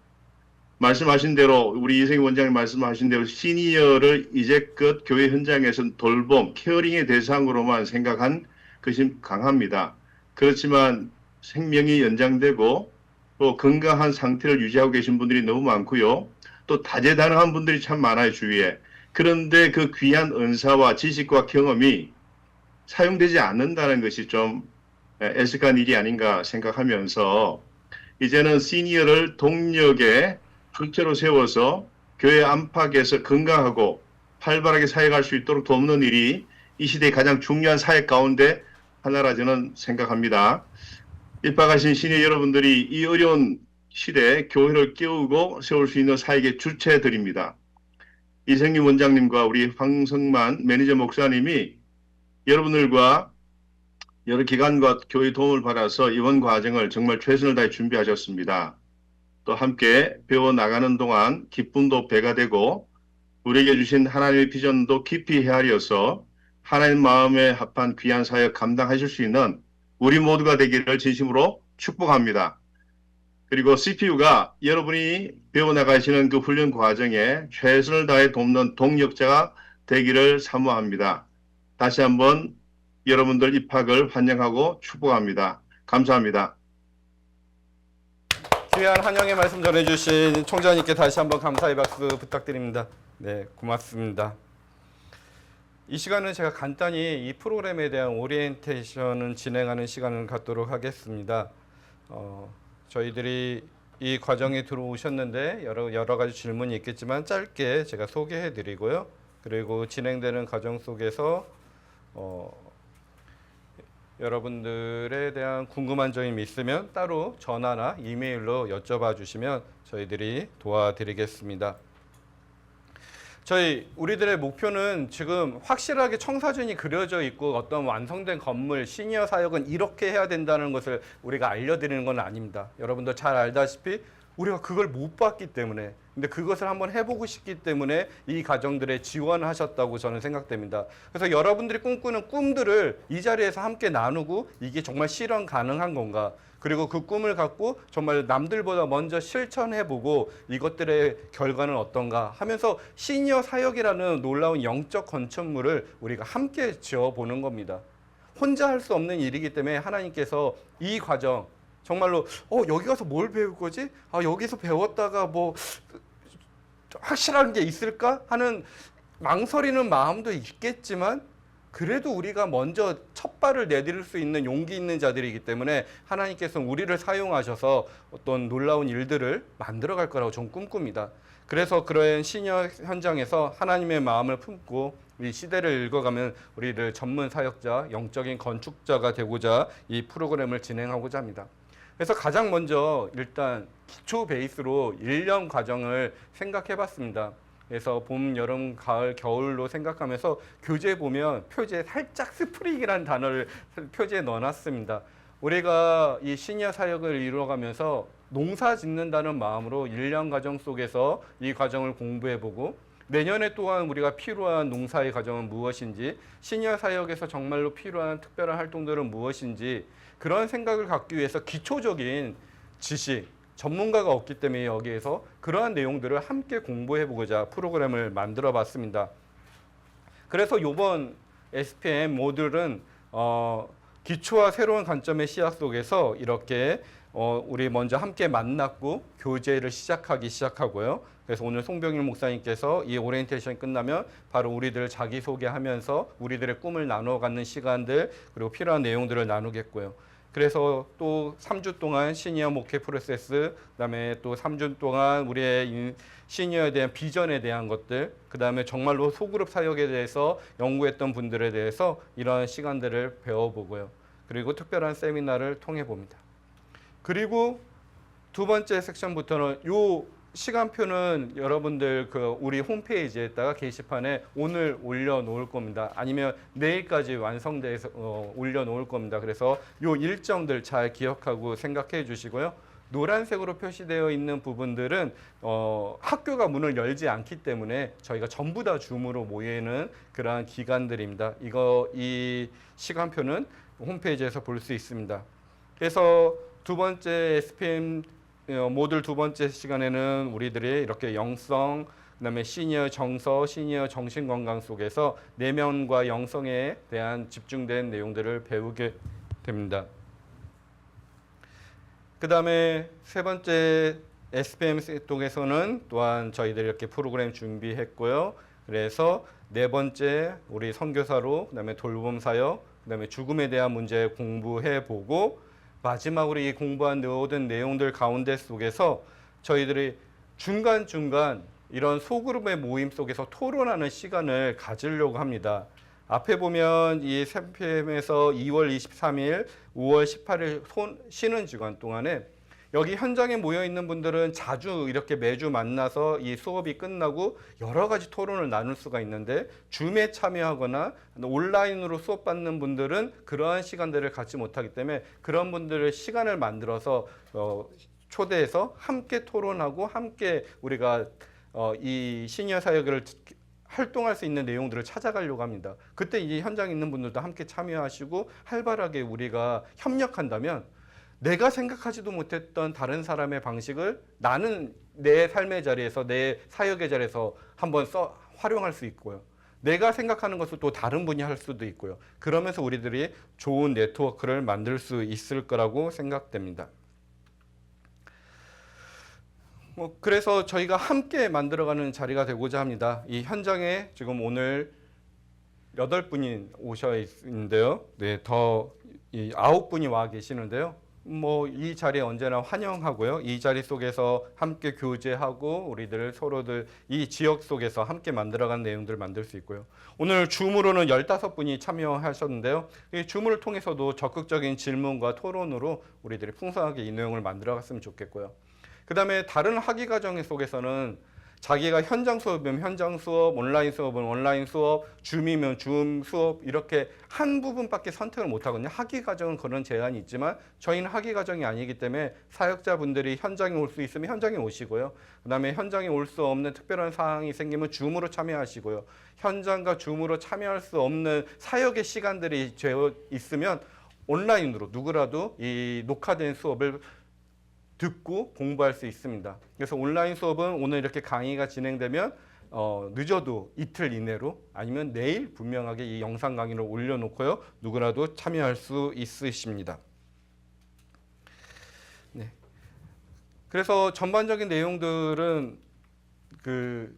말씀하신 대로 우리 이승희 원장님 말씀하신 대로 시니어를 이제껏 교회 현장에서 돌봄, 케어링의 대상으로만 생각한 것이 강합니다. 그렇지만 생명이 연장되고 또 건강한 상태를 유지하고 계신 분들이 너무 많고요. 또 다재다능한 분들이 참 많아요, 주위에. 그런데 그 귀한 은사와 지식과 경험이 사용되지 않는다는 것이 좀 애석한 일이 아닌가 생각하면서 이제는 시니어를 동력의 출처로 세워서 교회 안팎에서 건강하고 활발하게 사역할 수 있도록 돕는 일이 이 시대의 가장 중요한 사역 가운데 하나라 저는 생각합니다. 입학하신 시니어 여러분들이 이 어려운 시대에 교회를 깨우고 세울 수 있는 사역의 주체들입니다. 이생규 원장님과 우리 황성만 매니저 목사님이 여러분들과 여러 기관과 교회 도움을 받아서 이번 과정을 정말 최선을 다해 준비하셨습니다. 또 함께 배워나가는 동안 기쁨도 배가 되고 우리에게 주신 하나님의 비전도 깊이 헤아려서 하나님 마음에 합한 귀한 사역 감당하실 수 있는 우리 모두가 되기를 진심으로 축복합니다. 그리고 CPU가 여러분이 배워나가시는 그 훈련 과정에 최선을 다해 돕는 동력자가 되기를 사모합니다. 다시 한번 여러분들 입학을 환영하고 축복합니다. 감사합니다. 귀한 환영의 말씀 전해주신 총장님께 다시 한번 감사의 박수 부탁드립니다. 네, 고맙습니다. 이 시간은 제가 간단히 이 프로그램에 대한 오리엔테이션을 진행하는 시간을 갖도록 하겠습니다. 저희들이 이 과정에 들어오셨는데 여러 가지 질문이 있겠지만 짧게 제가 소개해드리고요. 그리고 진행되는 과정 속에서 여러분들에 대한 궁금한 점이 있으면 따로 전화나 이메일로 여쭤봐 주시면 저희들이 도와드리겠습니다. 우리들의 목표는 지금 확실하게 청사진이 그려져 있고 어떤 완성된 건물, 시니어 사역은 이렇게 해야 된다는 것을 우리가 알려드리는 건 아닙니다. 여러분도 잘 알다시피 우리가 그걸 못 봤기 때문에, 근데 그것을 한번 해보고 싶기 때문에 이 가정들에 지원하셨다고 저는 생각됩니다. 그래서 여러분들이 꿈꾸는 꿈들을 이 자리에서 함께 나누고 이게 정말 실현 가능한 건가, 그리고 그 꿈을 갖고 정말 남들보다 먼저 실천해보고 이것들의 결과는 어떤가 하면서 시니어 사역이라는 놀라운 영적 건축물을 우리가 함께 지어보는 겁니다. 혼자 할 수 없는 일이기 때문에 하나님께서 이 과정 정말로 여기 가서 뭘 배울 거지? 여기서 배웠다가 뭐 확실한 게 있을까? 하는 망설이는 마음도 있겠지만 그래도 우리가 먼저 첫 발을 내디딜 수 있는 용기 있는 자들이기 때문에 하나님께서 우리를 사용하셔서 어떤 놀라운 일들을 만들어 갈 거라고 저는 꿈꿉니다. 그래서 그런 시니어 현장에서 하나님의 마음을 품고 이 시대를 읽어가면 우리를 전문 사역자, 영적인 건축자가 되고자 이 프로그램을 진행하고자 합니다. 그래서 가장 먼저 일단 기초 베이스로 1년 과정을 생각해 봤습니다. 그래서 봄, 여름, 가을, 겨울로 생각하면서 교재에 보면 표지에 살짝 스프링이라는 단어를 표지에 넣어놨습니다. 우리가 이 시니어 사역을 이루어가면서 농사 짓는다는 마음으로 1년 과정 속에서 이 과정을 공부해보고 내년에 또한 우리가 필요한 농사의 과정은 무엇인지, 시니어 사역에서 정말로 필요한 특별한 활동들은 무엇인지 그런 생각을 갖기 위해서 기초적인 지식, 전문가가 없기 때문에 여기에서 그러한 내용들을 함께 공부해보고자 프로그램을 만들어 봤습니다. 그래서 이번 SPM 모듈은 기초와 새로운 관점의 씨앗 속에서 이렇게 우리 먼저 함께 만났고 교제를 시작하고요. 그래서 오늘 송병일 목사님께서 이 오리엔테이션이 끝나면 바로 우리들 자기소개하면서 우리들의 꿈을 나눠 갖는 시간들 그리고 필요한 내용들을 나누겠고요. 그래서 또 3주 동안 시니어 목회 프로세스, 그다음에 또 3주 동안 우리의 시니어에 대한 비전에 대한 것들, 그다음에 정말로 소그룹 사역에 대해서 연구했던 분들에 대해서 이런 시간들을 배워보고요. 그리고 특별한 세미나를 통해 봅니다. 그리고 두 번째 섹션부터는 요 시간표는 여러분들 그 우리 홈페이지에다가 게시판에 오늘 올려놓을 겁니다. 아니면 내일까지 완성돼서 올려놓을 겁니다. 그래서 요 일정들 잘 기억하고 생각해 주시고요. 노란색으로 표시되어 있는 부분들은 학교가 문을 열지 않기 때문에 저희가 전부 다 줌으로 모이는 그러한 기간들입니다. 이 시간표는 홈페이지에서 볼 수 있습니다. 그래서 두 번째 SPM 모듈 두 번째 시간에는 우리들이 이렇게 영성, 그다음에 시니어 정서, 시니어 정신건강 속에서 내면과 영성에 대한 집중된 내용들을 배우게 됩니다. 그다음에 세 번째 SPM 쪽에서는 또한 저희들이 이렇게 프로그램 준비했고요. 그래서 네 번째 우리 선교사로, 그다음에 돌봄 사역, 그다음에 죽음에 대한 문제 공부해 보고 마지막으로 이 공부한 모든 내용들 가운데 속에서 저희들이 중간중간 이런 소그룹의 모임 속에서 토론하는 시간을 가지려고 합니다. 앞에 보면 이 SPM에서 2월 23일, 5월 18일 쉬는 기간 동안에 여기 현장에 모여 있는 분들은 자주 이렇게 매주 만나서 이 수업이 끝나고 여러 가지 토론을 나눌 수가 있는데 줌에 참여하거나 온라인으로 수업 받는 분들은 그러한 시간들을 갖지 못하기 때문에 그런 분들의 시간을 만들어서 초대해서 함께 토론하고 함께 우리가 이 시니어 사역을 활동할 수 있는 내용들을 찾아가려고 합니다. 그때 이 현장에 있는 분들도 함께 참여하시고 활발하게 우리가 협력한다면 내가 생각하지도 못했던 다른 사람의 방식을 나는 내 삶의 자리에서 내 사역의 자리에서 한번 활용할 수 있고요. 내가 생각하는 것을 또 다른 분이 할 수도 있고요. 그러면서 우리들이 좋은 네트워크를 만들 수 있을 거라고 생각됩니다. 그래서 저희가 함께 만들어가는 자리가 되고자 합니다. 이 현장에 지금 오늘 8분이 오셔 있는데요. 네, 더 9분이 와 계시는데요. 이 자리에 언제나 환영하고요. 이 자리 속에서 함께 교제하고 우리들 서로들 이 지역 속에서 함께 만들어가는 내용들을 만들 수 있고요. 오늘 줌으로는 15분이 참여하셨는데요. 이 줌을 통해서도 적극적인 질문과 토론으로 우리들이 풍성하게 이 내용을 만들어갔으면 좋겠고요. 그 다음에 다른 학위 과정 속에서는 자기가 현장 수업이면 현장 수업, 온라인 수업은 온라인 수업, 줌이면 줌 수업 이렇게 한 부분밖에 선택을 못 하거든요. 학위 과정은 그런 제한이 있지만 저희는 학위 과정이 아니기 때문에 사역자분들이 현장에 올 수 있으면 현장에 오시고요. 그다음에 현장에 올 수 없는 특별한 사항이 생기면 줌으로 참여하시고요. 현장과 줌으로 참여할 수 없는 사역의 시간들이 되어 있으면 온라인으로 누구라도 이 녹화된 수업을 듣고 공부할 수 있습니다. 그래서 온라인 수업은 오늘 이렇게 강의가 진행되면 늦어도 이틀 이내로 아니면 내일 분명하게 이 영상 강의를 올려놓고요. 누구라도 참여할 수 있으십니다. 네. 그래서 전반적인 내용들은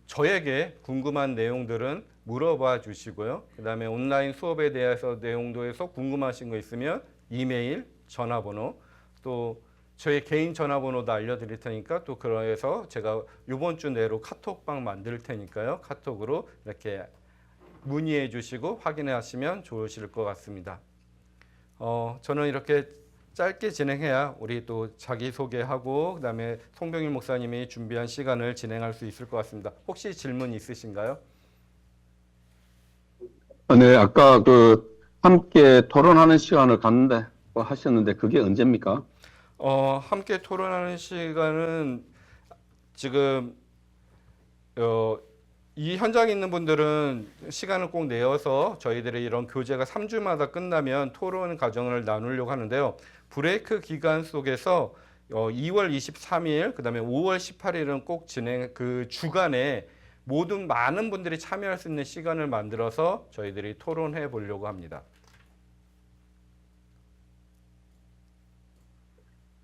저에게 궁금한 내용들은 물어봐 주시고요. 그 다음에 온라인 수업에 대해서 내용도에서 궁금하신 거 있으면 이메일, 전화번호 또 저희 개인 전화번호도 알려드릴 테니까 또 그래서 제가 이번 주 내로 카톡방 만들 테니까요. 카톡으로 이렇게 문의해 주시고 확인해 하시면 좋으실 것 같습니다. 저는 이렇게 짧게 진행해야 우리 또 자기소개하고 그다음에 송병일 목사님이 준비한 시간을 진행할 수 있을 것 같습니다. 혹시 질문 있으신가요? 네, 아까 함께 토론하는 시간을 갖는데 하셨는데 그게 언제입니까? 함께 토론하는 시간은 지금 이 현장에 있는 분들은 시간을 꼭 내어서 저희들의 이런 교재가 3주마다 끝나면 토론 과정을 나누려고 하는데요. 브레이크 기간 속에서 2월 23일, 그다음에 5월 18일은 꼭 그 주간에 많은 분들이 참여할 수 있는 시간을 만들어서 저희들이 토론해 보려고 합니다.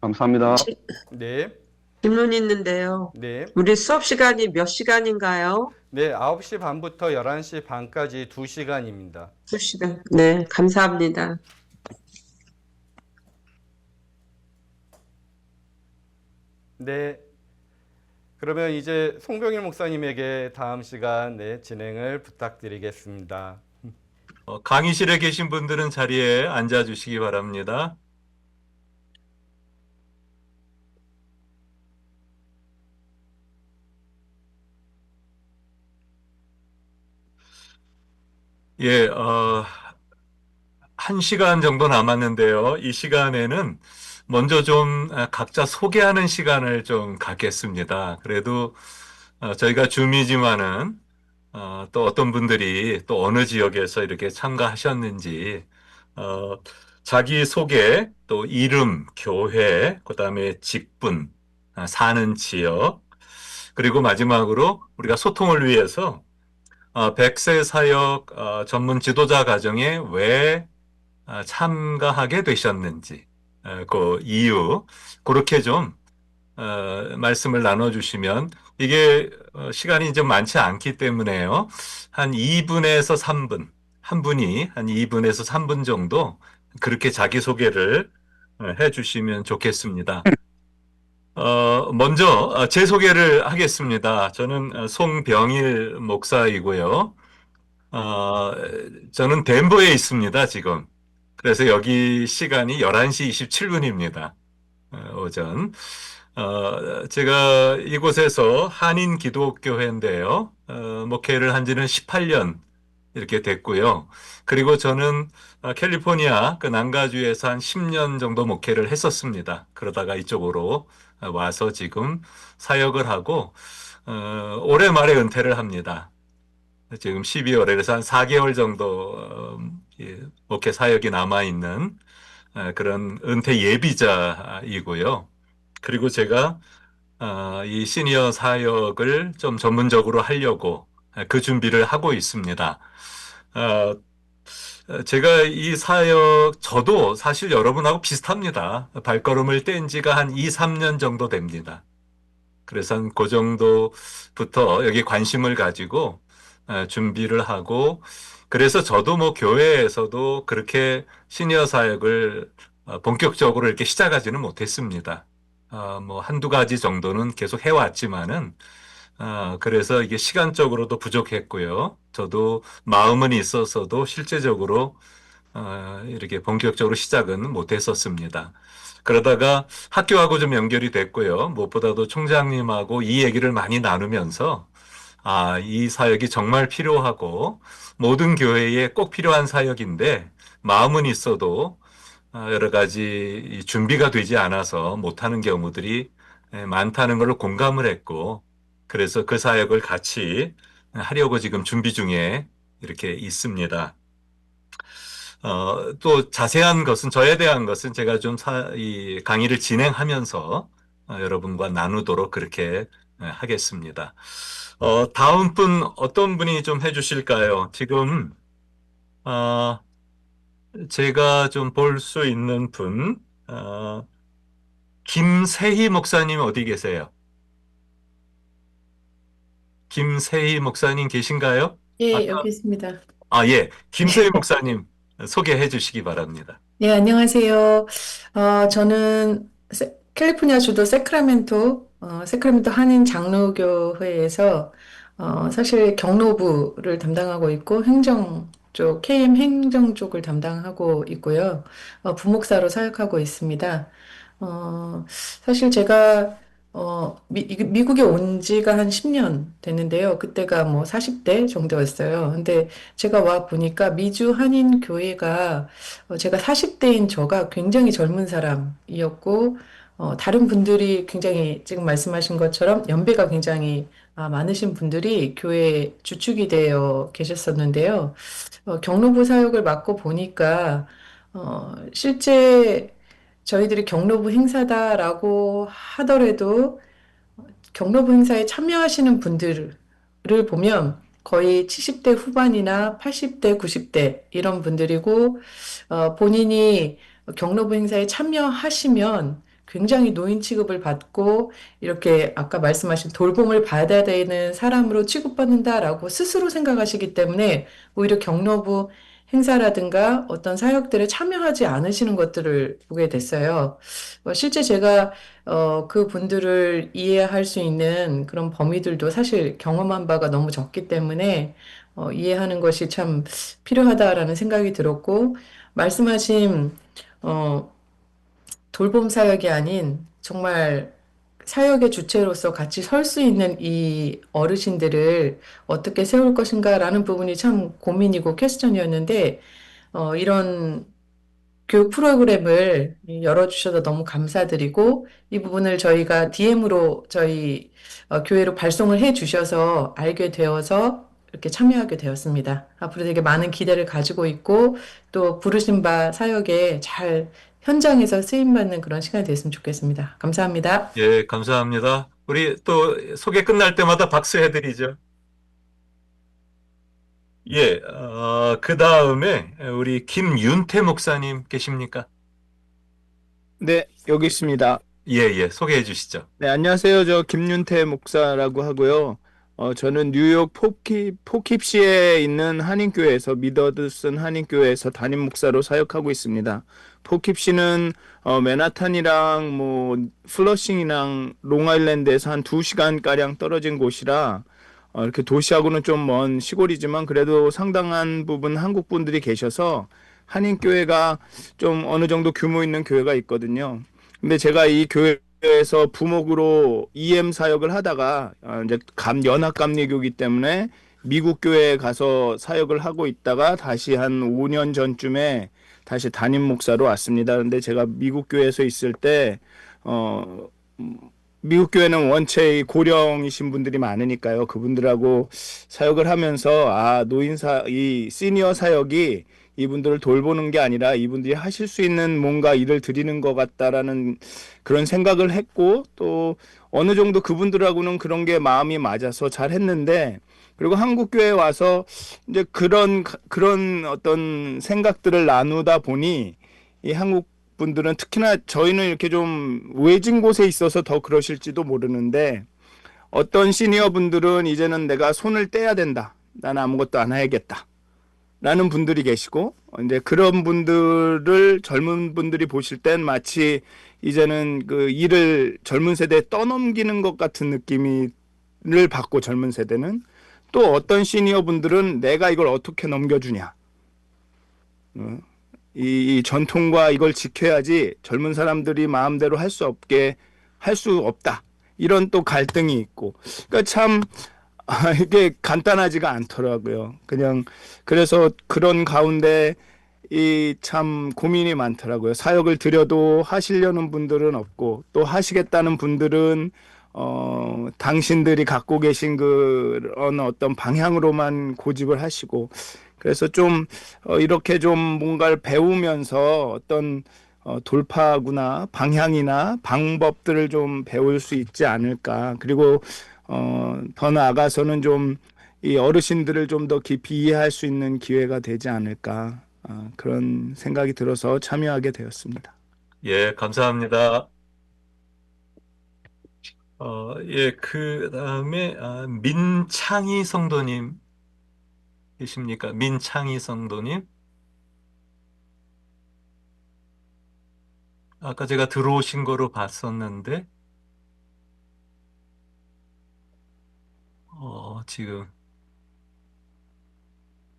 감사합니다. 네. 질문 있는데요. 네. 우리 수업 시간이 몇 시간인가요? 네, 9시 반부터 11시 반까지 2시간입니다. 2시간. 네, 감사합니다. 네. 그러면 이제 송병일 목사님에게 다음 시간 진행을 부탁드리겠습니다. 강의실에 계신 분들은 자리에 앉아 주시기 바랍니다. 예, 1시간 정도 남았는데요. 이 시간에는 먼저 좀 각자 소개하는 시간을 좀 갖겠습니다. 그래도 저희가 줌이지만은 또 어떤 분들이 또 어느 지역에서 이렇게 참가하셨는지 자기 소개, 또 이름, 교회, 그다음에 직분, 사는 지역, 그리고 마지막으로 우리가 소통을 위해서 100세 사역 전문 지도자 과정에 왜 참가하게 되셨는지 그 이유 그렇게 좀 말씀을 나눠주시면 이게 시간이 좀 많지 않기 때문에요. 한 2분에서 3분, 한 분이 한 2분에서 3분 정도 그렇게 자기소개를 해주시면 좋겠습니다. 먼저 제 소개를 하겠습니다. 저는 송병일 목사이고요. 저는 덴버에 있습니다, 지금. 그래서 여기 시간이 11시 27분입니다. 오전. 제가 이곳에서 한인 기독교회인데요. 목회를 한 지는 18년 이렇게 됐고요. 그리고 저는 캘리포니아 그 난가주에서 한 10년 정도 목회를 했었습니다. 그러다가 이쪽으로 와서 지금 사역을 하고 올해 말에 은퇴를 합니다. 지금 12월에 그래서 한 4개월 정도 목회 사역이 남아있는 그런 은퇴 예비자이고요. 그리고 제가 이 시니어 사역을 좀 전문적으로 하려고 그 준비를 하고 있습니다. 제가 이 사역, 저도 사실 여러분하고 비슷합니다. 발걸음을 뗀 지가 한 2, 3년 정도 됩니다. 그래서 한 그 정도부터 여기 관심을 가지고 준비를 하고, 그래서 저도 뭐 교회에서도 그렇게 시니어 사역을 본격적으로 이렇게 시작하지는 못했습니다. 뭐 한두 가지 정도는 계속 해왔지만은, 그래서 이게 시간적으로도 부족했고요. 저도 마음은 있었어도 실제적으로 이렇게 본격적으로 시작은 못했었습니다. 그러다가 학교하고 좀 연결이 됐고요. 무엇보다도 총장님하고 이 얘기를 많이 나누면서 이 사역이 정말 필요하고 모든 교회에 꼭 필요한 사역인데 마음은 있어도 여러 가지 이 준비가 되지 않아서 못하는 경우들이 많다는 걸로 공감을 했고 그래서 그 사역을 같이 하려고 지금 준비 중에 이렇게 있습니다. 또 자세한 것은 저에 대한 것은 제가 좀 이 강의를 진행하면서 여러분과 나누도록 그렇게 하겠습니다. 다음 분 어떤 분이 좀 해주실까요? 지금 제가 좀 볼 수 있는 분 김세희 목사님 어디 계세요? 김세희 목사님 계신가요? 예, 아까 여기 있습니다. 예, 김세희 목사님 소개해 주시기 바랍니다. 네, 안녕하세요. 저는 캘리포니아 주도 세크라멘토 한인 장로교회에서 사실 경로부를 담당하고 있고 KM 행정 쪽을 담당하고 있고요. 부목사로 사역하고 있습니다. 사실 제가 미국에 온 지가 한 10년 됐는데요. 그때가 뭐 40대 정도였어요. 근데 제가 와 보니까 미주 한인 교회가 제가 40대인 저가 굉장히 젊은 사람이었고, 다른 분들이 굉장히 지금 말씀하신 것처럼 연배가 굉장히 많으신 분들이 교회 주축이 되어 계셨었는데요. 경로부 사역을 맡고 보니까, 실제 저희들이 경로부 행사다라고 하더라도 경로부 행사에 참여하시는 분들을 보면 거의 70대 후반이나 80대, 90대 이런 분들이고, 본인이 경로부 행사에 참여하시면 굉장히 노인 취급을 받고 이렇게 아까 말씀하신 돌봄을 받아야 되는 사람으로 취급받는다라고 스스로 생각하시기 때문에 오히려 경로부 행사라든가 어떤 사역들에 참여하지 않으시는 것들을 보게 됐어요. 실제 제가 그 분들을 이해할 수 있는 그런 범위들도 사실 경험한 바가 너무 적기 때문에 이해하는 것이 참 필요하다라는 생각이 들었고, 말씀하신 돌봄 사역이 아닌 정말 사역의 주체로서 같이 설 수 있는 이 어르신들을 어떻게 세울 것인가라는 부분이 참 고민이고 퀘스천이었는데, 이런 교육 프로그램을 열어주셔서 너무 감사드리고, 이 부분을 저희가 DM으로 저희 교회로 발송을 해 주셔서 알게 되어서 이렇게 참여하게 되었습니다. 앞으로 되게 많은 기대를 가지고 있고, 또 부르신 바 사역에 잘 현장에서 쓰임받는 그런 시간이 됐으면 좋겠습니다. 감사합니다. 예, 감사합니다. 우리 또 소개 끝날 때마다 박수해 드리죠. 예, 그 다음에 우리 김윤태 목사님 계십니까? 네, 여기 있습니다. 예, 소개해 주시죠. 네, 안녕하세요. 저 김윤태 목사라고 하고요. 저는 뉴욕 포킵시에 있는 한인교회에서 미더드슨 한인교회에서 담임 목사로 사역하고 있습니다. 포킵시는 맨하탄이랑 뭐 플러싱이랑 롱아일랜드에서 한 2시간가량 떨어진 곳이라 이렇게 도시하고는 좀 먼 시골이지만 그래도 상당한 부분 한국 분들이 계셔서 한인교회가 좀 어느 정도 규모 있는 교회가 있거든요. 근데 제가 이 교회에서 부목으로 EM 사역을 하다가 이제 연합감리교이기 때문에 미국 교회에 가서 사역을 하고 있다가 다시 한 5년 전쯤에 다시 담임 목사로 왔습니다. 근데 제가 미국 교회에서 있을 때 미국 교회는 원체 고령이신 분들이 많으니까요. 그분들하고 사역을 하면서 이 시니어 사역이 이분들을 돌보는 게 아니라 이분들이 하실 수 있는 뭔가 일을 드리는 것 같다라는 그런 생각을 했고, 또 어느 정도 그분들하고는 그런 게 마음이 맞아서 잘 했는데, 그리고 한국 교회에 와서 이제 그런 어떤 생각들을 나누다 보니 이 한국 분들은 특히나 저희는 이렇게 좀 외진 곳에 있어서 더 그러실지도 모르는데, 어떤 시니어 분들은 이제는 내가 손을 떼야 된다. 나는 아무것도 안 해야겠다. 라는 분들이 계시고, 이제 그런 분들을 젊은 분들이 보실 땐 마치 이제는 그 일을 젊은 세대에 떠넘기는 것 같은 느낌을 받고, 젊은 세대는 또 어떤 시니어 분들은 내가 이걸 어떻게 넘겨주냐. 이 전통과 이걸 지켜야지 젊은 사람들이 마음대로 할 수 없다. 이런 또 갈등이 있고. 그러니까 참 이게 간단하지가 않더라고요. 그냥 그래서 그런 가운데 이 참 고민이 많더라고요. 사역을 드려도 하시려는 분들은 없고 또 하시겠다는 분들은 당신들이 갖고 계신 그런 어떤 방향으로만 고집을 하시고 그래서 좀 이렇게 좀 뭔가를 배우면서 어떤 돌파구나 방향이나 방법들을 좀 배울 수 있지 않을까. 그리고 더 나아가서는 좀 이 어르신들을 좀 더 깊이 이해할 수 있는 기회가 되지 않을까. 그런 생각이 들어서 참여하게 되었습니다. 예, 감사합니다. 예, 그 다음에 민창희 성도님 계십니까? 민창희 성도님. 아까 제가 들어오신 거로 봤었는데, 지금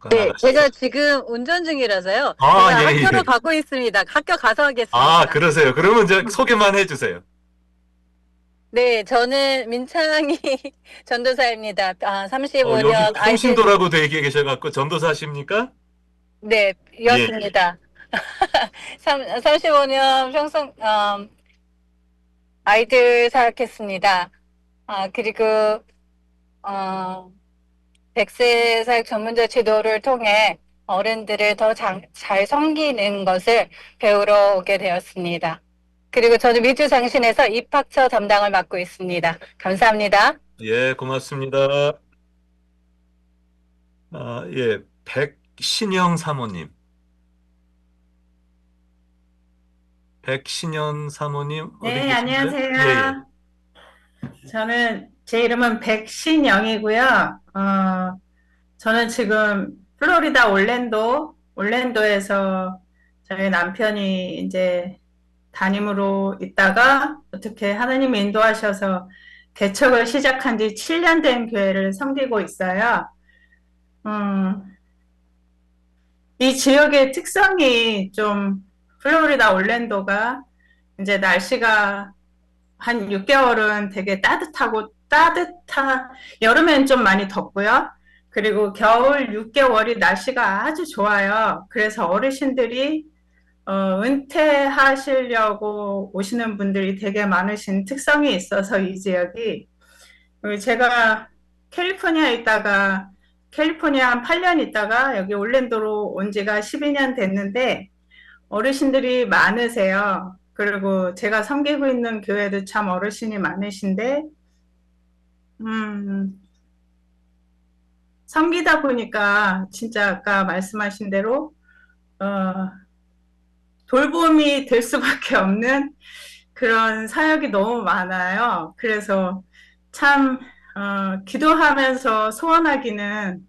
네, 나가셨어요. 제가 지금 운전 중이라서요. 아, 제가 예, 예. 학교로 가고 있습니다. 학교 가서 하겠습니다. 아, 그러세요. 그러면 이제 소개만 해주세요. 네, 저는 민창희 전도사입니다. 여기 35년 평신도라고 되어 계셔갖고 전도사십니까? 네, 이었습니다. 35년 평생 아이들 사역했습니다. 그리고 100세 사역 전문자 지도를 통해 어른들을 더 잘 섬기는 것을 배우러 오게 되었습니다. 그리고 저는 미주장신에서 입학처 담당을 맡고 있습니다. 감사합니다. 예, 고맙습니다. 예, 백신영 사모님. 백신영 사모님 어디 네, 계신가요? 안녕하세요. 저는 제 이름은 백신영이고요. 저는 지금 플로리다 올랜도에서 저희 남편이 이제 담임으로 있다가 어떻게 하나님이 인도하셔서 개척을 시작한 지 7년 된 교회를 섬기고 있어요. 이 지역의 특성이 좀 플로리다 올랜도가 이제 날씨가 한 6개월은 되게 여름엔 좀 많이 덥고요. 그리고 겨울 6개월이 날씨가 아주 좋아요. 그래서 어르신들이 은퇴하시려고 오시는 분들이 되게 많으신 특성이 있어서 이 지역이 제가 캘리포니아에 한 8년 있다가 여기 올랜도로 온 지가 12년 됐는데 어르신들이 많으세요. 그리고 제가 섬기고 있는 교회도 참 어르신이 많으신데 섬기다 보니까 진짜 아까 말씀하신 대로 돌봄이 될 수밖에 없는 그런 사역이 너무 많아요. 그래서 참 기도하면서 소원하기는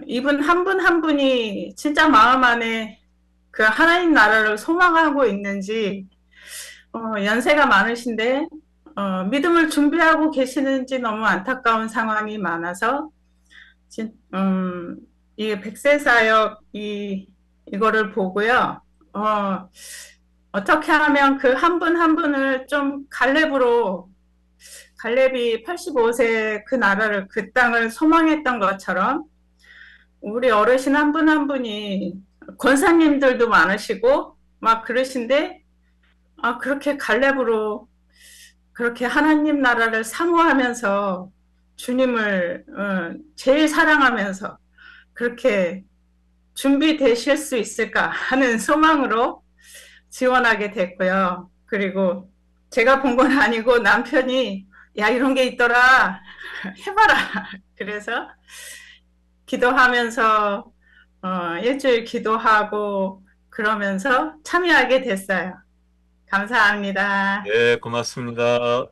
이분 한 분 한 분이 진짜 마음 안에 그 하나님 나라를 소망하고 있는지 연세가 많으신데 믿음을 준비하고 계시는지 너무 안타까운 상황이 많아서 이 100세 사역 이거를 보고요. 어떻게 하면 그 한 분 한 분을 좀 갈렙이 85세 그 나라를 그 땅을 소망했던 것처럼 우리 어르신 한 분 한 분이 권사님들도 많으시고 막 그러신데 그렇게 갈렙으로 그렇게 하나님 나라를 사모하면서 주님을 제일 사랑하면서 그렇게 준비되실 수 있을까 하는 소망으로 지원하게 됐고요. 그리고 제가 본 건 아니고 남편이 야 이런 게 있더라 해봐라 그래서 기도하면서 일주일 기도하고 그러면서 참여하게 됐어요. 감사합니다. 예, 고맙습니다.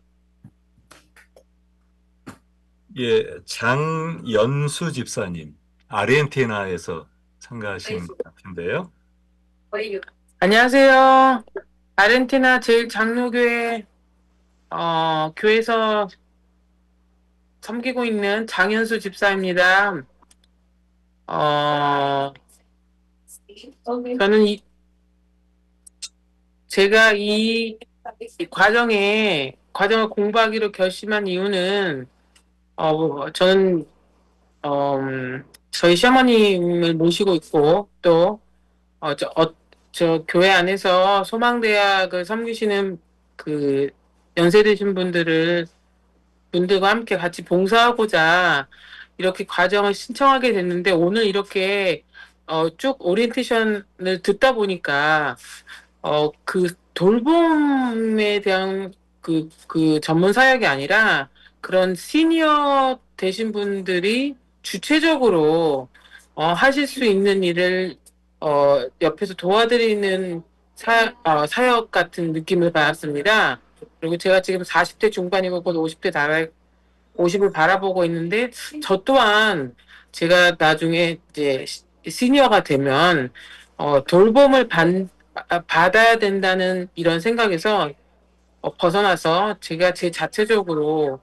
예, 장연수 집사님, 아르헨티나에서 참가하신 것 같은데요. 안녕하세요. 아르헨티나 제일장로교회 교회에서 섬기고 있는 장현수 집사입니다. 저는 제가 이 과정을 공부하기로 결심한 이유는 저는 저희 시어머님을 모시고 있고 또 저 교회 안에서 소망대학을 섬기시는 그 연세 드신 분들과 함께 같이 봉사하고자 이렇게 과정을 신청하게 됐는데 오늘 이렇게 쭉 오리엔테이션을 듣다 보니까 그 돌봄에 대한 그 전문 사역이 아니라 그런 시니어 되신 분들이 주체적으로 하실 수 있는 일을 옆에서 도와드리는 사역 같은 느낌을 받았습니다. 그리고 제가 지금 40대 중반이고 곧 50을 바라보고 있는데 저 또한 제가 나중에 이제 시니어가 되면 돌봄을 받아야 된다는 이런 생각에서 벗어나서 제가 제 자체적으로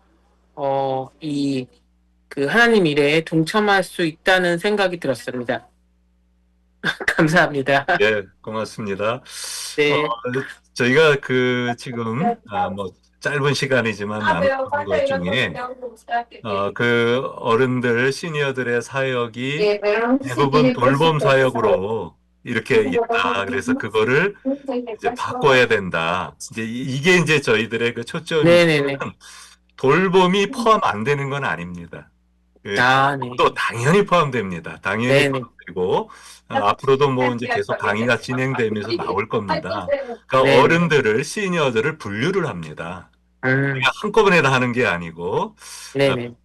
그 하나님 일에 동참할 수 있다는 생각이 들었습니다. 감사합니다. 예, 고맙습니다. 네. 저희가 지금 뭐 짧은 시간이지만 나누는 것 중에 그 어른들, 시니어들의 사역이 대부분 돌봄 사역으로 이렇게 있다. 그래서 그거를 이제 바꿔야 된다. 이게 이제 저희들의 그 초점이지만 돌봄이 포함 안 되는 건 아닙니다. 또 당연히 포함됩니다. 당연히 포함되고 앞으로도 뭐 이제 계속 강의가 진행되면서 나올 겁니다. 그러니까 어른들을, 시니어들을 분류를 합니다. 그냥 한꺼번에 다 하는 게 아니고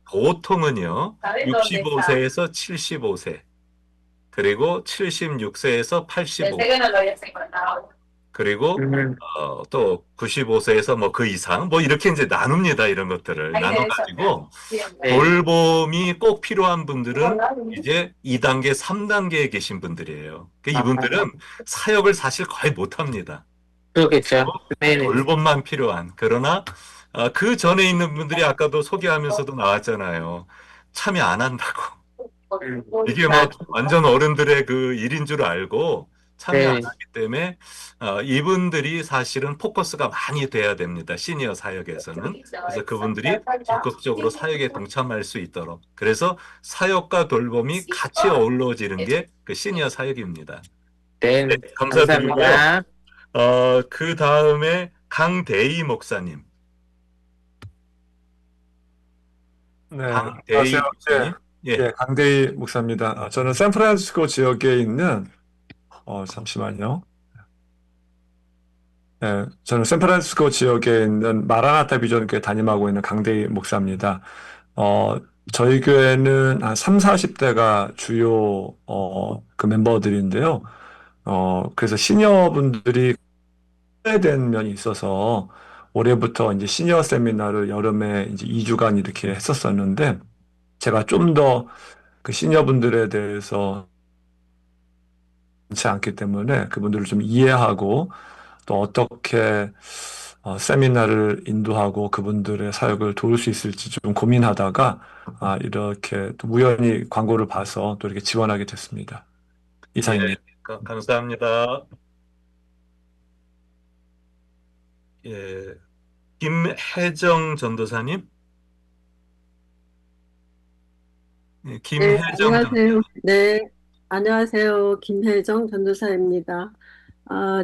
보통은요 65세에서 75세 그리고 76세에서 85세 그리고 또 95세에서 뭐 그 이상 뭐 이렇게 이제 나눕니다. 이런 것들을 나눠가지고 돌봄이 꼭 필요한 분들은 이제 2단계, 3단계에 계신 분들이에요. 이분들은 사역을 사실 거의 못합니다. 그렇겠죠. 돌봄만 필요한. 그러나 그 전에 있는 분들이 아까도 소개하면서도 나왔잖아요. 참여 안 한다고. 이게 뭐 완전 어른들의 그 일인 줄 알고 참여 안 하기 때문에 이분들이 사실은 포커스가 많이 돼야 됩니다. 시니어 사역에서는. 그래서 그분들이 적극적으로 사역에 동참할 수 있도록. 그래서 사역과 돌봄이 같이 어우러지는 게 그 시니어 사역입니다. 네, 감사드리고요. 그 다음에 강대희 목사님. 네, 강대희 안녕하세요. 목사님. 예, 강대희 목사입니다. 저는 샌프란시스코 지역에 있는 잠시만요. 예, 저는 샌프란시스코 지역에 있는 마라나타 비전교회 담임하고 있는 강대희 목사입니다. 저희 교회는 한 3, 40대가 주요 그 멤버들인데요. 그래서 시니어분들이 된 면이 있어서 올해부터 이제 시니어 세미나를 여름에 이제 2주간 이렇게 했었었는데 제가 좀 더 그 시니어분들에 대해서 많지 않기 때문에 그분들을 좀 이해하고 또 어떻게 세미나를 인도하고 그분들의 사역을 도울 수 있을지 좀 고민하다가 이렇게 또 우연히 광고를 봐서 또 이렇게 지원하게 됐습니다. 이상입니다. 감사합니다. 예, 김혜정 전도사님. 네, 김혜정 안녕하세요. 네, 안녕하세요. 김혜정 전도사입니다.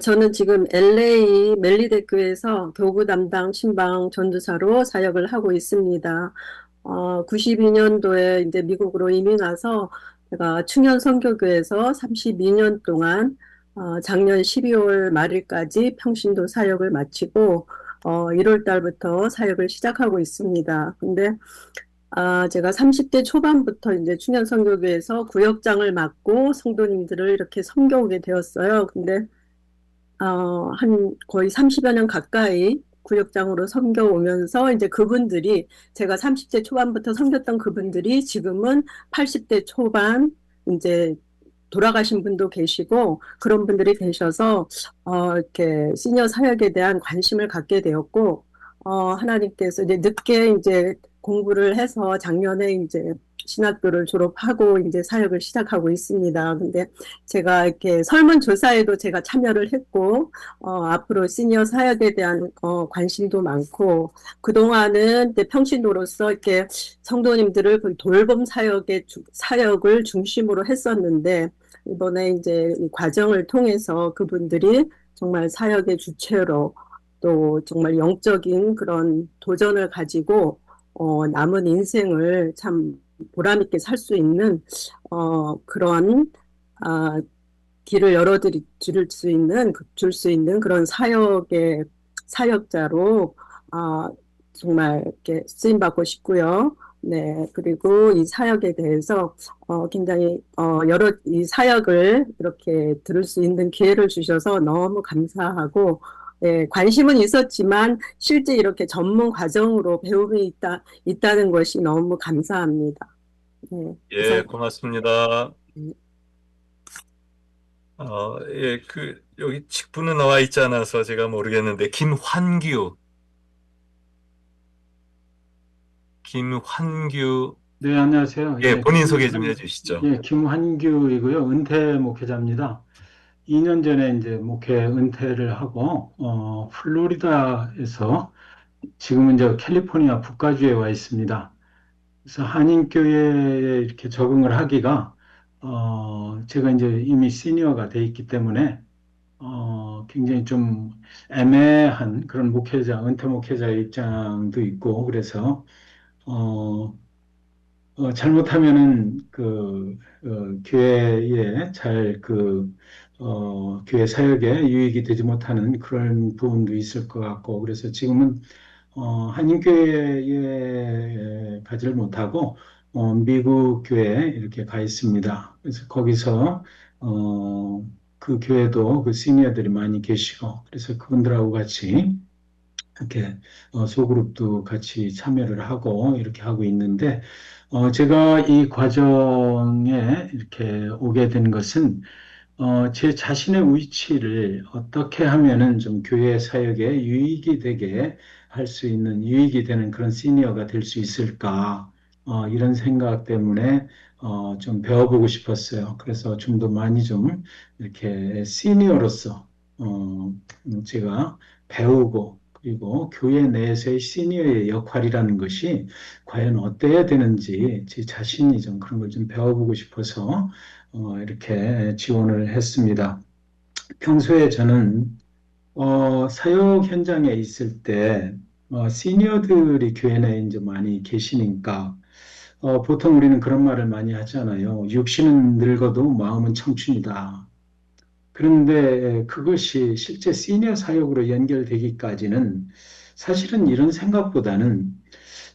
저는 지금 LA 멜리대 교회에서 교구 담당 신방 전도사로 사역을 하고 있습니다. 92년도에 이제 미국으로 이민 와서 제가 충현 선교교회에서 32년 동안 작년 12월 말일까지 평신도 사역을 마치고 1월 달부터 사역을 시작하고 있습니다. 근데 제가 30대 초반부터 이제 충현 선교교회에서 구역장을 맡고 성도님들을 이렇게 섬겨오게 되었어요. 근데 한 거의 30여 년 가까이 구역장으로 섬겨오면서 이제 그분들이 제가 30대 초반부터 섬겼던 그분들이 지금은 80대 초반 이제 돌아가신 분도 계시고 그런 분들이 계셔서 이렇게 시니어 사역에 대한 관심을 갖게 되었고 하나님께서 이제 늦게 이제 공부를 해서 작년에 이제 신학교를 졸업하고 이제 사역을 시작하고 있습니다. 근데 제가 이렇게 설문조사에도 제가 참여를 했고, 앞으로 시니어 사역에 대한 관심도 많고, 그동안은 이제 평신도로서 이렇게 성도님들을 그 돌봄 사역을 중심으로 했었는데, 이번에 이제 이 과정을 통해서 그분들이 정말 사역의 주체로 또 정말 영적인 그런 도전을 가지고 남은 인생을 참 보람 있게 살 수 있는 그런 길을 줄 수 있는 그런 사역자로 정말 이렇게 쓰임 받고 싶고요. 네, 그리고 이 사역에 대해서 굉장히 이 사역을 이렇게 들을 수 있는 기회를 주셔서 너무 감사하고, 네, 관심은 있었지만 실제 이렇게 전문 과정으로 배움이 있다는 것이 너무 감사합니다. 네, 예, 고맙습니다. 네. 예, 여기 직분은 나와 있지 않아서 제가 모르겠는데, 김환규. 네, 안녕하세요. 예, 본인 소개 좀 해주시죠. 예, 김환규이고요. 은퇴 목회자입니다. 2년 전에 이제 목회 은퇴를 하고, 플로리다에서 지금은 이제 캘리포니아 북가주에 와 있습니다. 그래서 한인교회에 이렇게 적응을 하기가, 제가 이제 이미 시니어가 돼 있기 때문에, 굉장히 좀 애매한 그런 은퇴 목회자의 입장도 있고, 그래서, 잘못하면은 교회에 교회 사역에 유익이 되지 못하는 그런 부분도 있을 것 같고, 그래서 지금은 한인교회에 가지를 못하고 미국 교회에 이렇게 가 있습니다. 그래서 거기서 그 교회도 그 시니어들이 많이 계시고, 그래서 그분들하고 같이 이렇게 소그룹도 같이 참여를 하고 이렇게 하고 있는데, 제가 이 과정에 이렇게 오게 된 것은 제 자신의 위치를 어떻게 하면은 좀 교회 사역에 유익이 되게 할 수 있는, 유익이 되는 그런 시니어가 될 수 있을까, 이런 생각 때문에 좀 배워보고 싶었어요. 그래서 좀 더 많이 좀 이렇게 시니어로서 제가 배우고, 그리고 교회 내에서의 시니어의 역할이라는 것이 과연 어때야 되는지 제 자신이 좀 그런 걸 좀 배워보고 싶어서 이렇게 지원을 했습니다. 평소에 저는 사역 현장에 있을 때 시니어들이 교회 내에 이제 많이 계시니까 보통 우리는 그런 말을 많이 하잖아요. 육신은 늙어도 마음은 청춘이다. 그런데 그것이 실제 시니어 사역으로 연결되기까지는 사실은 이런 생각보다는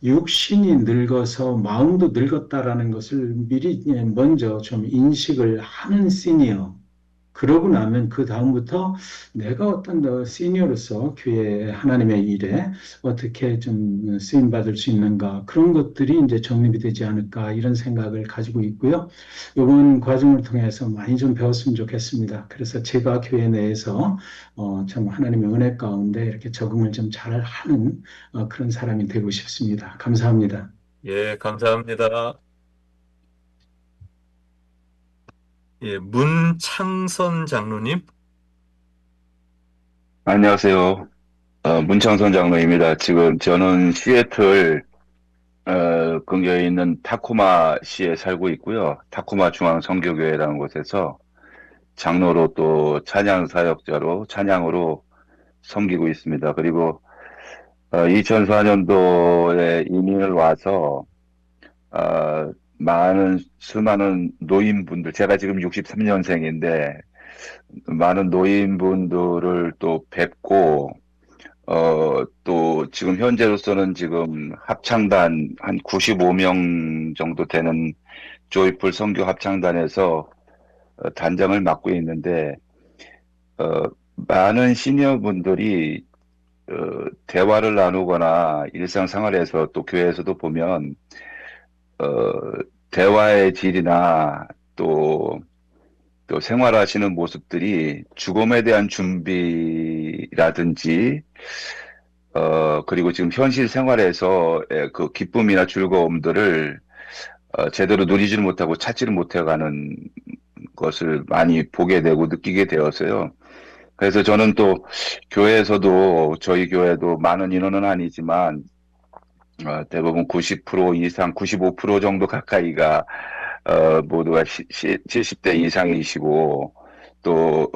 육신이 늙어서 마음도 늙었다라는 것을 미리 먼저 좀 인식을 하는 시니어, 그러고 나면 그 다음부터 내가 어떤 더 시니어로서 교회 하나님의 일에 어떻게 좀 쓰임 받을 수 있는가, 그런 것들이 이제 정립이 되지 않을까, 이런 생각을 가지고 있고요. 이번 과정을 통해서 많이 좀 배웠으면 좋겠습니다. 그래서 제가 교회 내에서 참 하나님의 은혜 가운데 이렇게 적응을 좀 잘하는 그런 사람이 되고 싶습니다. 감사합니다. 예, 감사합니다. 예, 문창선 장로님. 안녕하세요. 문창선 장로입니다. 지금 저는 시애틀 근교에 있는 타코마 시에 살고 있고요. 타코마 중앙 선교교회라는 곳에서 장로로 또 찬양 사역자로 찬양으로 섬기고 있습니다. 그리고 2004년도에 이민을 와서 수많은 노인분들, 제가 지금 63년생인데 많은 노인분들을 또 뵙고 또 지금 현재로서는 지금 합창단 한 95명 정도 되는 조이풀 선교 합창단에서 단장을 맡고 있는데 많은 시니어분들이 대화를 나누거나 일상생활에서 또 교회에서도 보면 대화의 질이나 또 생활하시는 모습들이 죽음에 대한 준비라든지 그리고 지금 현실 생활에서의 그 기쁨이나 즐거움들을 제대로 누리지를 못하고 찾지를 못해가는 것을 많이 보게 되고 느끼게 되어서요. 그래서 저는 또 교회에서도 저희 교회도 많은 인원은 아니지만 대부분 90% 이상, 95% 정도 가까이가 모두가 70대 이상이시고 또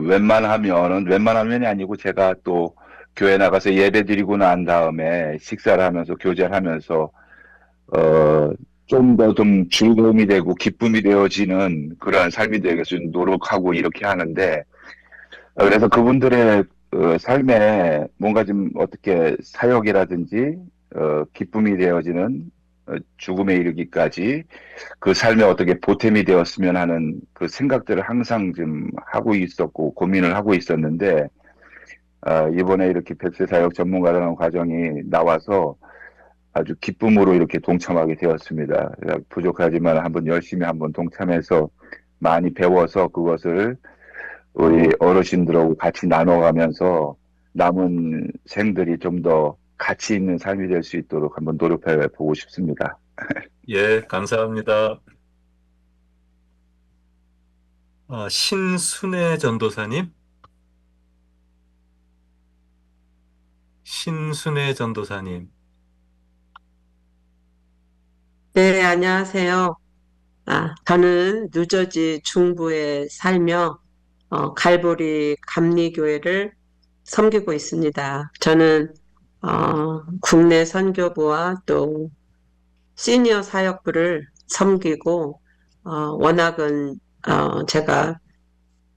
웬만하면이 아니고 제가 또 교회 나가서 예배 드리고 난 다음에 식사를 하면서 교제를 하면서 좀 더 좀 즐거움이 되고 기쁨이 되어지는 그러한 삶이 되기 위해서 노력하고 이렇게 하는데 그래서 그분들의 삶에 뭔가 좀 어떻게 사역이라든지 기쁨이 되어지는 죽음에 이르기까지 그 삶에 어떻게 보탬이 되었으면 하는 그 생각들을 항상 좀 하고 있었고 고민을 하고 있었는데 이번에 이렇게 100세 사역 전문가라는 과정이 나와서 아주 기쁨으로 이렇게 동참하게 되었습니다. 부족하지만 열심히 한번 동참해서 많이 배워서 그것을 우리 어르신들하고 같이 나눠가면서 남은 생들이 좀 더 가치 있는 삶이 될 수 있도록 한번 노력해 보고 싶습니다. 예, 감사합니다. 신순애 전도사님. 신순애 전도사님. 네, 안녕하세요. 저는 뉴저지 중부에 살며 갈보리 감리교회를 섬기고 있습니다. 저는 국내 선교부와 또 시니어 사역부를 섬기고 워낙은 제가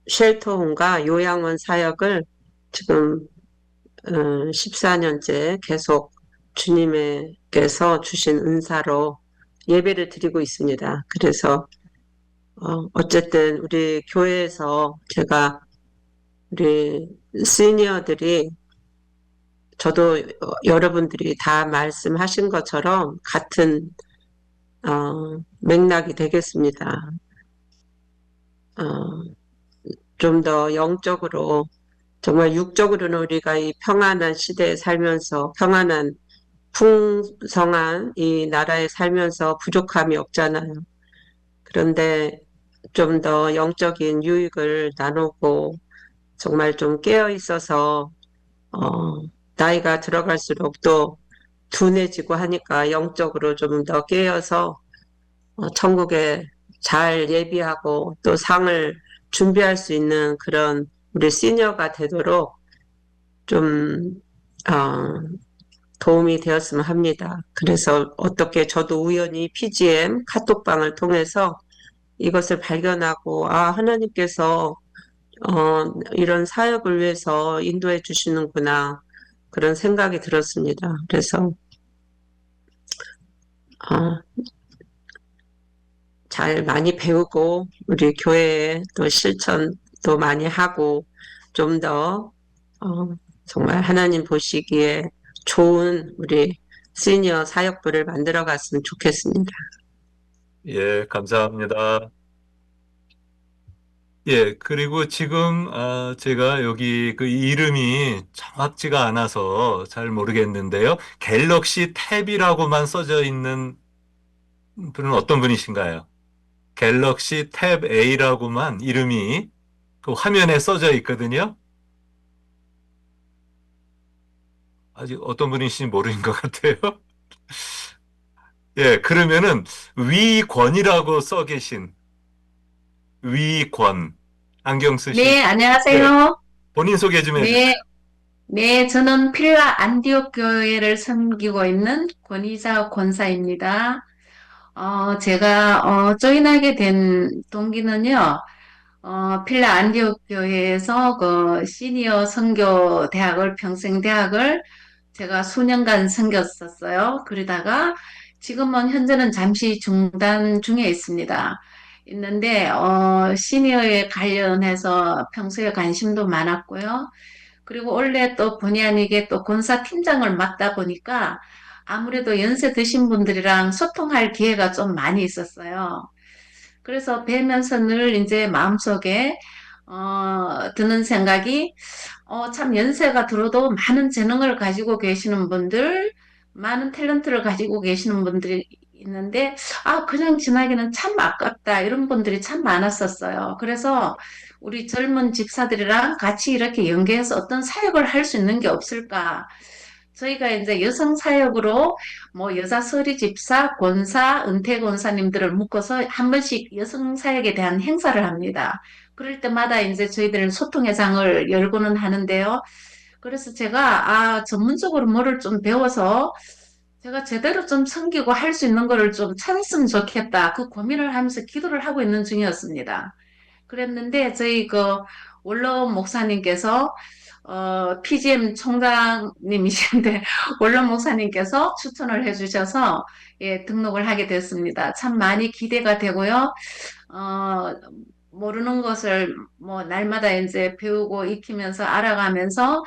쉘터홈과 요양원 사역을 지금 14년째 계속 주님께서 주신 은사로 예배를 드리고 있습니다. 그래서 어쨌든 우리 교회에서 제가 우리 시니어들이 저도 여러분들이 다 말씀하신 것처럼 같은 맥락이 되겠습니다. 좀 더 영적으로 정말 육적으로는 우리가 이 평안한 시대에 살면서 평안한 풍성한 이 나라에 살면서 부족함이 없잖아요. 그런데 좀 더 영적인 유익을 나누고 정말 좀 깨어 있어서 나이가 들어갈수록 또 둔해지고 하니까 영적으로 좀 더 깨어서 천국에 잘 예비하고 또 상을 준비할 수 있는 그런 우리 시니어가 되도록 좀 도움이 되었으면 합니다. 그래서 어떻게 저도 우연히 PGM 카톡방을 통해서 이것을 발견하고 하나님께서 이런 사역을 위해서 인도해 주시는구나 그런 생각이 들었습니다. 그래서 잘 많이 배우고 우리 교회에 또 실천도 많이 하고 좀 더 정말 하나님 보시기에 좋은 우리 시니어 사역부를 만들어 갔으면 좋겠습니다. 예, 감사합니다. 예, 그리고 지금 제가 여기 그 이름이 정확지가 않아서 잘 모르겠는데요. 갤럭시 탭이라고만 써져 있는 분은 어떤 분이신가요? 갤럭시 탭 A라고만 이름이 그 화면에 써져 있거든요. 아직 어떤 분이신지 모르는 것 같아요. 예, 그러면은 위권이라고 써 계신 위권 안경 쓰신 네, 안녕하세요. 네, 본인 소개 좀 해주세요. 네, 저는 필라 안디옥 교회를 섬기고 있는 권희자 권사입니다. 제가 조인하게 된 동기는요, 필라 안디옥 교회에서 그 시니어 선교 대학을 평생 대학을 제가 수년간 섬겼었어요. 그러다가 지금은 현재는 잠시 중단 중에 있는데 시니어에 관련해서 평소에 관심도 많았고요. 그리고 원래 또 본의 아니게 또 권사팀장을 맡다 보니까 아무래도 연세 드신 분들이랑 소통할 기회가 좀 많이 있었어요. 그래서 뵈면서 늘 이제 마음속에 드는 생각이 참 연세가 들어도 많은 재능을 가지고 계시는 분들, 많은 탤런트를 가지고 계시는 분들이 있는데, 그냥 지나기는 참 아깝다. 이런 분들이 참 많았었어요. 그래서 우리 젊은 집사들이랑 같이 이렇게 연계해서 어떤 사역을 할 수 있는 게 없을까? 저희가 이제 여성 사역으로 뭐 여자 서리 집사, 권사, 은퇴 권사님들을 묶어서 한 번씩 여성 사역에 대한 행사를 합니다. 그럴 때마다 이제 저희들 소통회장을 열고는 하는데요. 그래서 제가 전문적으로 뭐를 좀 배워서 제가 제대로 좀 섬기고 할 수 있는 거를 좀 찾았으면 좋겠다. 그 고민을 하면서 기도를 하고 있는 중이었습니다. 그랬는데 저희 그 원로 목사님께서 PGM 총장님이신데 원로 목사님께서 추천을 해주셔서 예, 등록을 하게 됐습니다. 참 많이 기대가 되고요. 어, 모르는 것을 뭐 날마다 이제 배우고 익히면서 알아가면서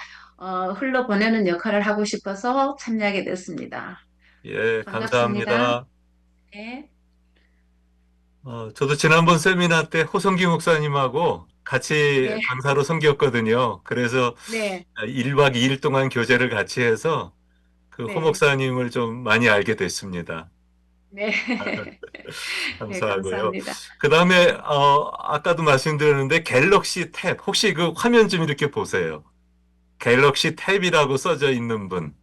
흘러보내는 역할을 하고 싶어서 참여하게 됐습니다. 예, 반갑습니다. 감사합니다. 네. 저도 지난번 세미나 때 호성기 목사님하고 같이 네. 강사로 섬겼거든요. 그래서 네. 1박 2일 동안 교제를 같이 해서 그 네. 호 목사님을 좀 많이 알게 됐습니다. 네. 감사하고요. 감사합니다. 그 다음에, 아까도 말씀드렸는데, 갤럭시 탭. 혹시 그 화면 좀 이렇게 보세요. 갤럭시 탭이라고 써져 있는 분.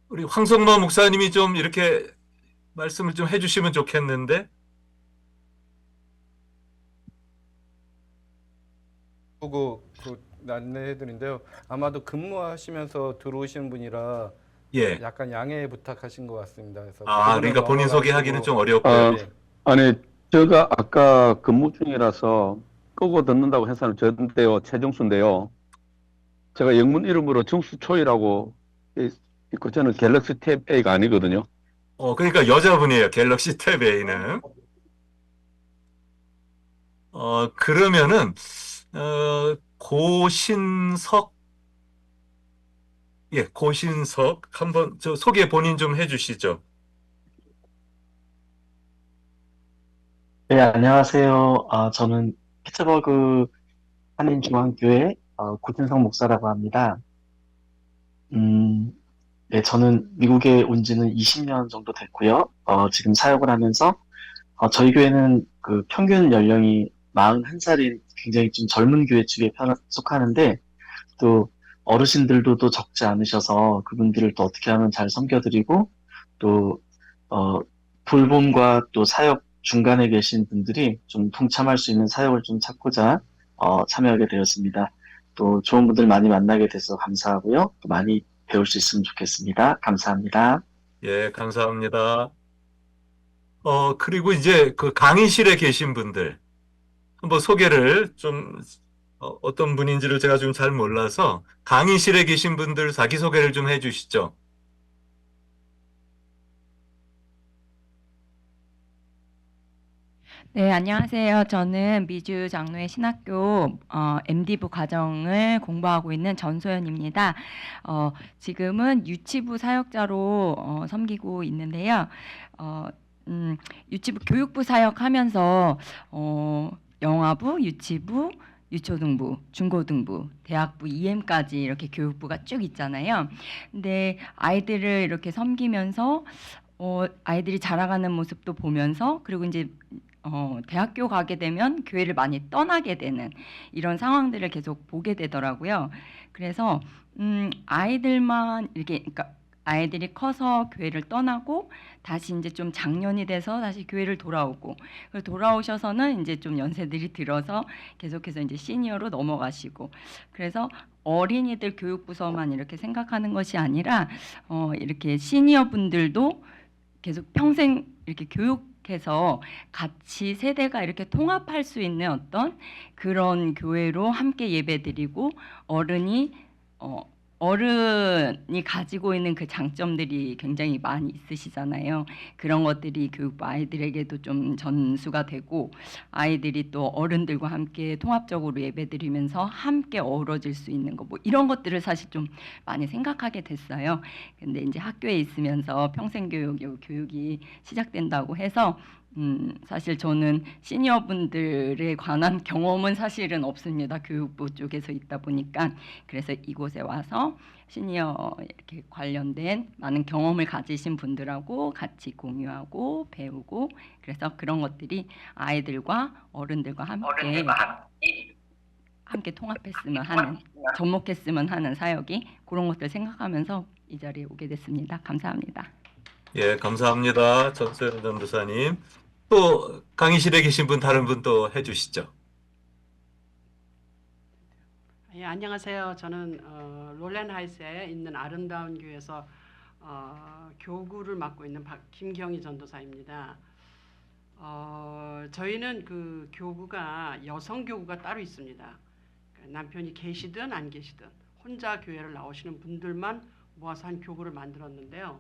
우리 황성마 목사님이 좀 이렇게 말씀을 좀 해주시면 좋겠는데. 보고 안내해드린데요. 아마도 근무하시면서 들어오시는 분이라 예. 약간 양해 부탁하신 것 같습니다. 그래서 그러니까 본인 소개하기는 좀 넘어가시고 어렵고요. 네. 아니, 제가 아까 근무 중이라서 끄고 듣는다고 해서는 저인데요, 최정수인데요. 제가 영문 이름으로 정수초이라고 있고 저는 갤럭시 탭 A가 아니거든요. 그러니까 여자분이에요. 갤럭시 탭 A는. 그러면은, 고신석, 예, 고신석, 한번, 소개 본인 좀 해주시죠. 네, 안녕하세요. 저는 피츠버그 한인중앙교회 고진성 목사라고 합니다. 네, 저는 미국에 온 지는 20년 정도 됐고요. 지금 사역을 하면서 저희 교회는 그 평균 연령이 41살인 굉장히 좀 젊은 교회 쪽에 속하는데 또 어르신들도 또 적지 않으셔서 그분들을 또 어떻게 하면 잘 섬겨드리고 또 돌봄과 또 사역 중간에 계신 분들이 좀 동참할 수 있는 사역을 좀 찾고자 참여하게 되었습니다. 또 좋은 분들 많이 만나게 돼서 감사하고요. 또 많이 배울 수 있으면 좋겠습니다. 감사합니다. 예, 감사합니다. 그리고 이제 그 강의실에 계신 분들, 한번 소개를 좀, 어떤 분인지를 제가 좀 잘 몰라서, 강의실에 계신 분들 자기소개를 좀 해주시죠. 네, 안녕하세요. 저는 미주 장로회 신학교 MD부 과정을 공부하고 있는 전소연입니다. 지금은 유치부 사역자로 섬기고 있는데요. 유치부 교육부 사역하면서 영아부, 유치부, 유초등부, 중고등부, 대학부, EM까지 이렇게 교육부가 쭉 있잖아요. 근데 아이들을 이렇게 섬기면서 아이들이 자라가는 모습도 보면서 그리고 이제 대학교 가게 되면 교회를 많이 떠나게 되는 이런 상황들을 계속 보게 되더라고요. 그래서 아이들만 이렇게 그러니까 아이들이 커서 교회를 떠나고 다시 이제 좀 장년이 돼서 다시 교회를 돌아오고 그리고 돌아오셔서는 이제 좀 연세들이 들어서 계속해서 이제 시니어로 넘어가시고 그래서 어린이들 교육부서만 이렇게 생각하는 것이 아니라 이렇게 시니어 분들도 계속 평생 이렇게 교육해서 같이 세대가 이렇게 통합할 수 있는 어떤 그런 교회로 함께 예배드리고 어른이 가지고 있는 그 장점들이 굉장히 많이 있으시잖아요. 그런 것들이 교육부 아이들에게도 좀 전수가 되고 아이들이 또 어른들과 함께 통합적으로 예배드리면서 함께 어우러질 수 있는 거 뭐 이런 것들을 사실 좀 많이 생각하게 됐어요. 근데 이제 학교에 있으면서 평생교육이 시작된다고 해서 사실 저는 시니어분들에 관한 경험은 사실은 없습니다. 교육부 쪽에서 있다 보니까. 그래서 이곳에 와서 시니어 이렇게 관련된 많은 경험을 가지신 분들하고 같이 공유하고 배우고, 그래서 그런 것들이 아이들과 어른들과 함께 통합했으면 하는, 접목했으면 하는 사역이, 그런 것들 생각하면서 이 자리에 오게 됐습니다. 감사합니다. 예, 감사합니다. 전소연 전도사님. 또 강의실에 계신 분, 다른 분 또 해주시죠. 예, 안녕하세요. 저는 롤랜하이스에 있는 아름다운 교회에서 교구를 맡고 있는 김경희 전도사입니다. 저희는 그 교구가 여성 교구가 따로 있습니다. 남편이 계시든 안 계시든 혼자 교회를 나오시는 분들만 모아서 한 교구를 만들었는데요.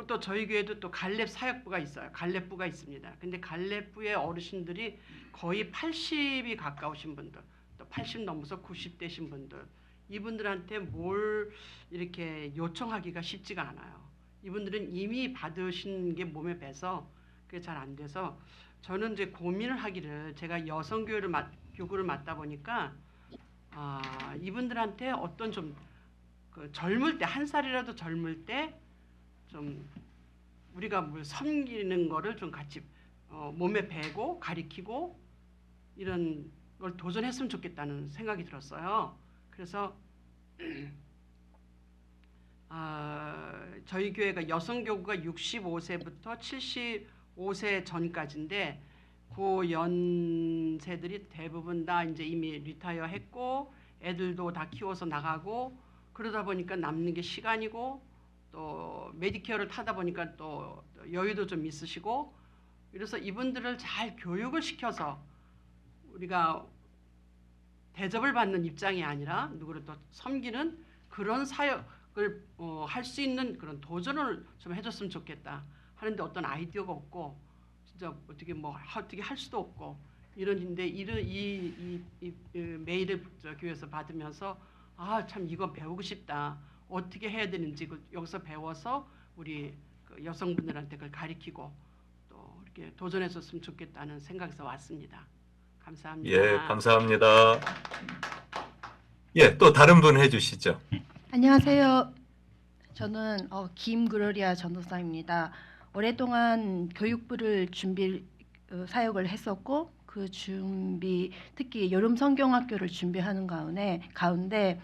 또 저희 교회도 또 갈렙 사역부가 있어요. 갈렙부가 있습니다. 근데 갈렙부의 어르신들이 거의 80이 가까우신 분들, 또 80 넘어서 90대신 분들, 이분들한테 뭘 이렇게 요청하기가 쉽지가 않아요. 이분들은 이미 받으신 게 몸에 배서 그게 잘 안 돼서, 저는 이제 고민을 하기를, 제가 여성 교구를 맡다 보니까 이분들한테 어떤 좀 그 젊을 때, 한 살이라도 젊을 때 좀 우리가 뭘 섬기는 거를 좀 같이 몸에 배고 가리키고 이런 걸 도전했으면 좋겠다는 생각이 들었어요. 그래서 저희 교회가 여성 교구가 65세부터 75세 전까지인데, 그 연세들이 대부분 다 이제 이미 리타이어 했고 애들도 다 키워서 나가고, 그러다 보니까 남는 게 시간이고, 또 메디케어를 타다 보니까 또 여유도 좀 있으시고, 그래서 이분들을 잘 교육을 시켜서 우리가 대접을 받는 입장이 아니라 누구를 또 섬기는 그런 사역을 할 수 있는 그런 도전을 좀 해줬으면 좋겠다 하는데, 어떤 아이디어가 없고 진짜 어떻게 할 수도 없고 이런데, 이 메일을 교회에서 받으면서 참 이거 배우고 싶다, 어떻게 해야 되는지 여기서 배워서 우리 그 여성분들한테 그걸 가리키고 또 이렇게 도전했었으면 좋겠다는 생각에서 왔습니다. 감사합니다. 예, 감사합니다. 예, 또 다른 분 해주시죠. 안녕하세요. 저는 김그로리아 전도사입니다. 오랫동안 교육부를 사역을 했었고, 그 준비, 특히 여름 성경학교를 준비하는 가운데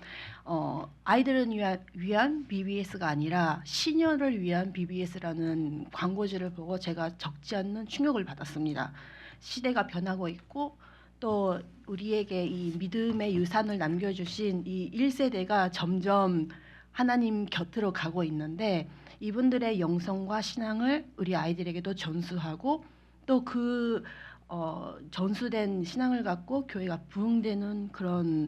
아이들을 위한 BBS가 아니라 시니어를 위한 BBS라는 광고지를 보고 제가 적지 않는 충격을 받았습니다. 시대가 변하고 있고, 또 우리에게 이 믿음의 유산을 남겨주신 이 1세대가 점점 하나님 곁으로 가고 있는데, 이분들의 영성과 신앙을 우리 아이들에게도 전수하고, 또 그 전수된 신앙을 갖고 교회가 부흥되는 그런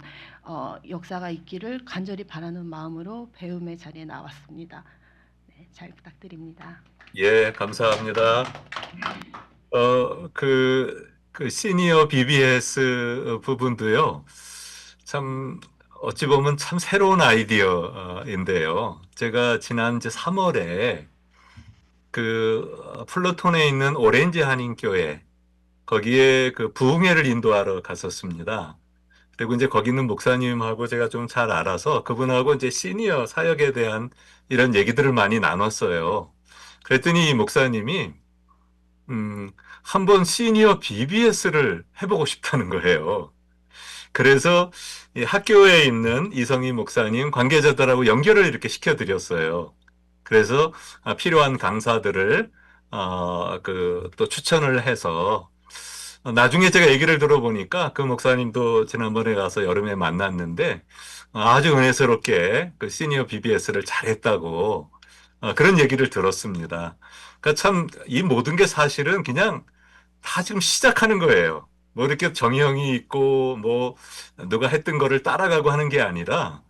역사가 있기를 간절히 바라는 마음으로 배움의 자리에 나왔습니다. 네, 잘 부탁드립니다. 예, 감사합니다. 그 시니어 BBS 부분도요, 참 어찌 보면 참 새로운 아이디어인데요. 제가 지난 이제 3월에 그 플루톤에 있는 오렌지 한인교회, 거기에 그 부흥회를 인도하러 갔었습니다. 그리고 이제 거기 있는 목사님하고 제가 좀 잘 알아서 그분하고 이제 시니어 사역에 대한 이런 얘기들을 많이 나눴어요. 그랬더니 이 목사님이 한번 시니어 BBS를 해보고 싶다는 거예요. 그래서 이 학교에 있는 이성희 목사님 관계자들하고 연결을 이렇게 시켜드렸어요. 그래서 필요한 강사들을 또 추천을 해서, 나중에 제가 얘기를 들어보니까 그 목사님도 지난번에 가서 여름에 만났는데 아주 은혜스럽게 그 시니어 BBS를 잘했다고 그런 얘기를 들었습니다. 그러니까 참 이 모든 게 사실은 그냥 다 지금 시작하는 거예요. 뭐 이렇게 정형이 있고 뭐 누가 했던 거를 따라가고 하는 게 아니라,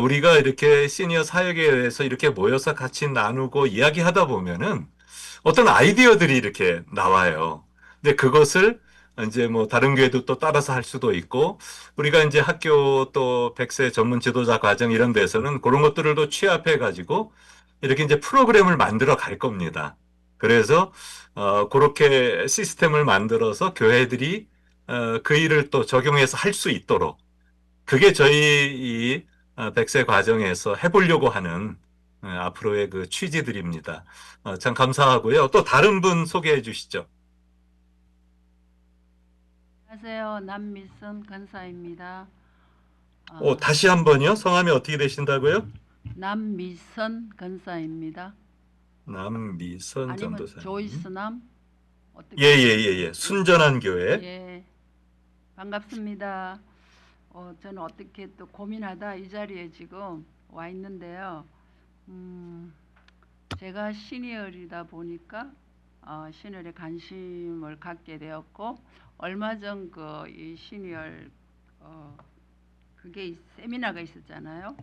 우리가 이렇게 시니어 사역에 대해서 이렇게 모여서 같이 나누고 이야기하다 보면은 어떤 아이디어들이 이렇게 나와요. 근데 그것을 이제 뭐 다른 교회도 또 따라서 할 수도 있고, 우리가 이제 학교 또 100세 전문 지도자 과정 이런 데서는 그런 것들을 또 취합해 가지고 이렇게 이제 프로그램을 만들어 갈 겁니다. 그래서 그렇게 시스템을 만들어서 교회들이 그 일을 또 적용해서 할 수 있도록 그게 저희 이 100세 과정에서 해보려고 하는 앞으로의 그 취지들입니다. 참 감사하고요. 또 다른 분 소개해 주시죠. 안녕하세요. 남미선 권사입니다. 다시 한번요. 성함이 어떻게 되신다고요? 남미선 권사입니다. 남미선 아니면 전도사님. 조이스남? 어떻게? 예. 순전한 교회. 예. 반갑습니다. 저는 어떻게 또 고민하다 이 자리에 지금 와 있는데요. 제가 시니어이다 보니까 시니어에 관심을 갖게 되었고 얼마 전 그 이 시니어 그게 세미나가 있었잖아요.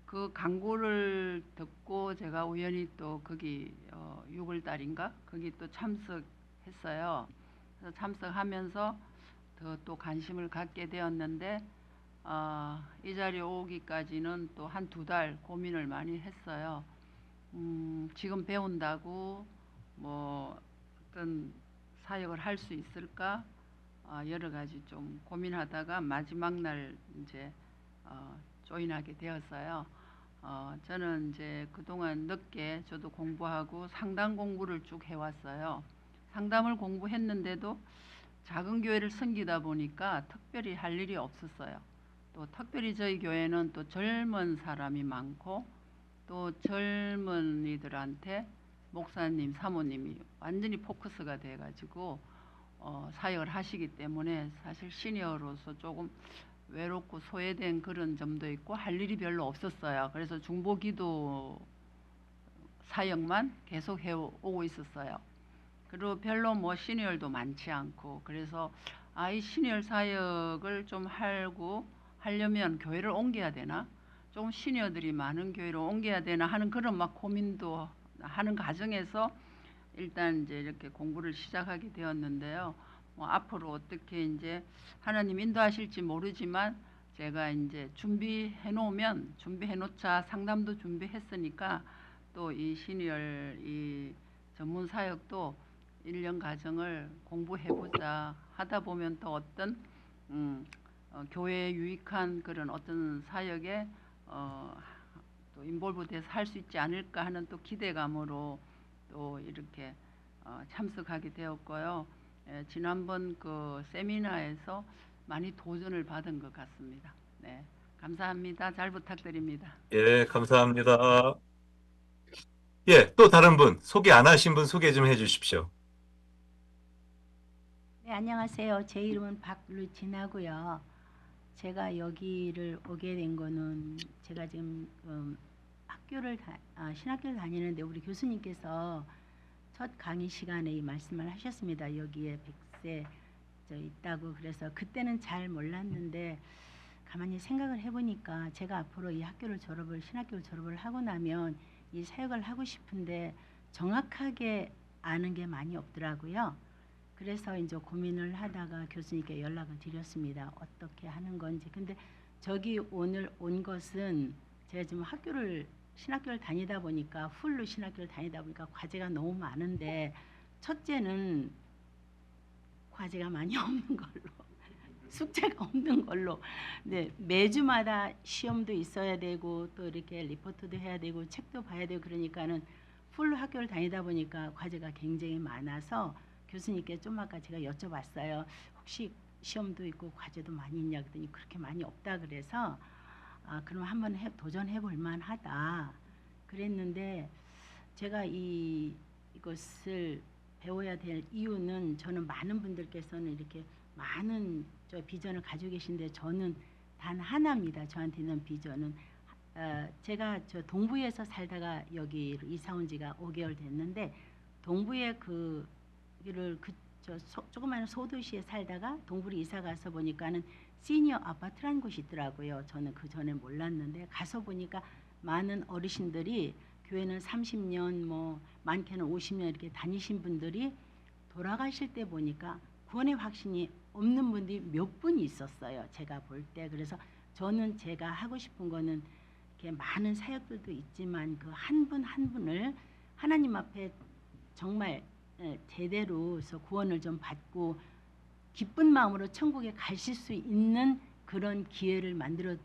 그 광고를 듣고 제가 우연히 또 거기 6월 달인가 거기 또 참석했어요. 그래서 참석하면서 또 관심을 갖게 되었는데 이 자리에 오기까지는 또 한 2달 고민을 많이 했어요. 지금 배운다고 뭐 어떤 사역을 할 수 있을까 여러 가지 좀 고민하다가 마지막 날 이제 조인하게 되었어요. 저는 이제 그동안 늦게 저도 공부하고 상담 공부를 쭉 해왔어요. 상담을 공부했는데도 작은 교회를 섬기다 보니까 특별히 할 일이 없었어요. 또 특별히 저희 교회는 또 젊은 사람이 많고 또 젊은이들한테 목사님, 사모님이 완전히 포커스가 돼가지고 사역을 하시기 때문에 사실 시니어로서 조금 외롭고 소외된 그런 점도 있고 할 일이 별로 없었어요. 그래서 중보기도 사역만 계속 해오고 있었어요. 그리고 별로 뭐 시니어도 많지 않고 그래서 이 시니어 사역을 좀 하려면 교회를 옮겨야 되나? 좀 시니어들이 많은 교회로 옮겨야 되나 하는 그런 막 고민도 하는 과정에서 일단 이제 이렇게 공부를 시작하게 되었는데요. 앞으로 어떻게 이제 하나님 인도하실지 모르지만 제가 이제 준비해 놓자 상담도 준비했으니까 또 이 시니어 이 전문 사역도 1년 과정을 공부해보자 하다 보면 또 어떤 교회에 유익한 그런 어떤 사역에 또 인볼브돼서 할 수 있지 않을까 하는 또 기대감으로 또 이렇게 참석하게 되었고요. 지난번 그 세미나에서 많이 도전을 받은 것 같습니다. 네, 감사합니다. 잘 부탁드립니다. 예, 감사합니다. 예, 또 다른 분 소개 안 하신 분 소개 좀 해주십시오. 네, 안녕하세요. 제 이름은 박루진하고요. 제가 여기를 오게 된 거는 제가 지금 신학교를 다니는데 우리 교수님께서 첫 강의 시간에 이 말씀을 하셨습니다. 여기에 100세 있다고. 그래서 그때는 잘 몰랐는데 가만히 생각을 해보니까 제가 앞으로 이 신학교를 졸업을 하고 나면 이 사역을 하고 싶은데 정확하게 아는 게 많이 없더라고요. 그래서 이제 고민을 하다가 교수님께 연락을 드렸습니다. 어떻게 하는 건지. 근데 저기 오늘 온 것은 제가 지금 신학교를 다니다 보니까 풀로 신학교를 다니다 보니까 과제가 너무 많은데 첫째는 과제가 많이 없는 걸로 숙제가 없는 걸로 네, 매주마다 시험도 있어야 되고 또 이렇게 리포트도 해야 되고 책도 봐야 되고 그러니까는 풀로 학교를 다니다 보니까 과제가 굉장히 많아서 교수님께 좀 아까 제가 여쭤봤어요. 혹시 시험도 있고 과제도 많이 있냐 그랬더니 그렇게 많이 없다 그래서 그럼 한번 도전해 볼 만하다 그랬는데 제가 이것을 배워야 될 이유는 저는 많은 분들께서는 이렇게 많은 비전을 가지고 계신데 저는 단 하나입니다. 저한테는 비전은 제가 동부에서 살다가 여기로 이사 온 지가 5개월 됐는데 동부에 조그마한 소도시에 살다가 동부로 이사 가서 보니까는 시니어 아파트라는 곳이 있더라고요. 저는 그 전에 몰랐는데 가서 보니까 많은 어르신들이 교회는 30년 뭐 많게는 50년 이렇게 다니신 분들이 돌아가실 때 보니까 구원의 확신이 없는 분들이 몇 분이 있었어요. 제가 볼 때. 그래서 저는 제가 하고 싶은 거는 이렇게 많은 사역들도 있지만 그 한 분 한 분을 하나님 앞에 정말 제대로서 구원을 좀 받고 기쁜 마음으로 천국에 가실 수 있는 그런 기회를 만들어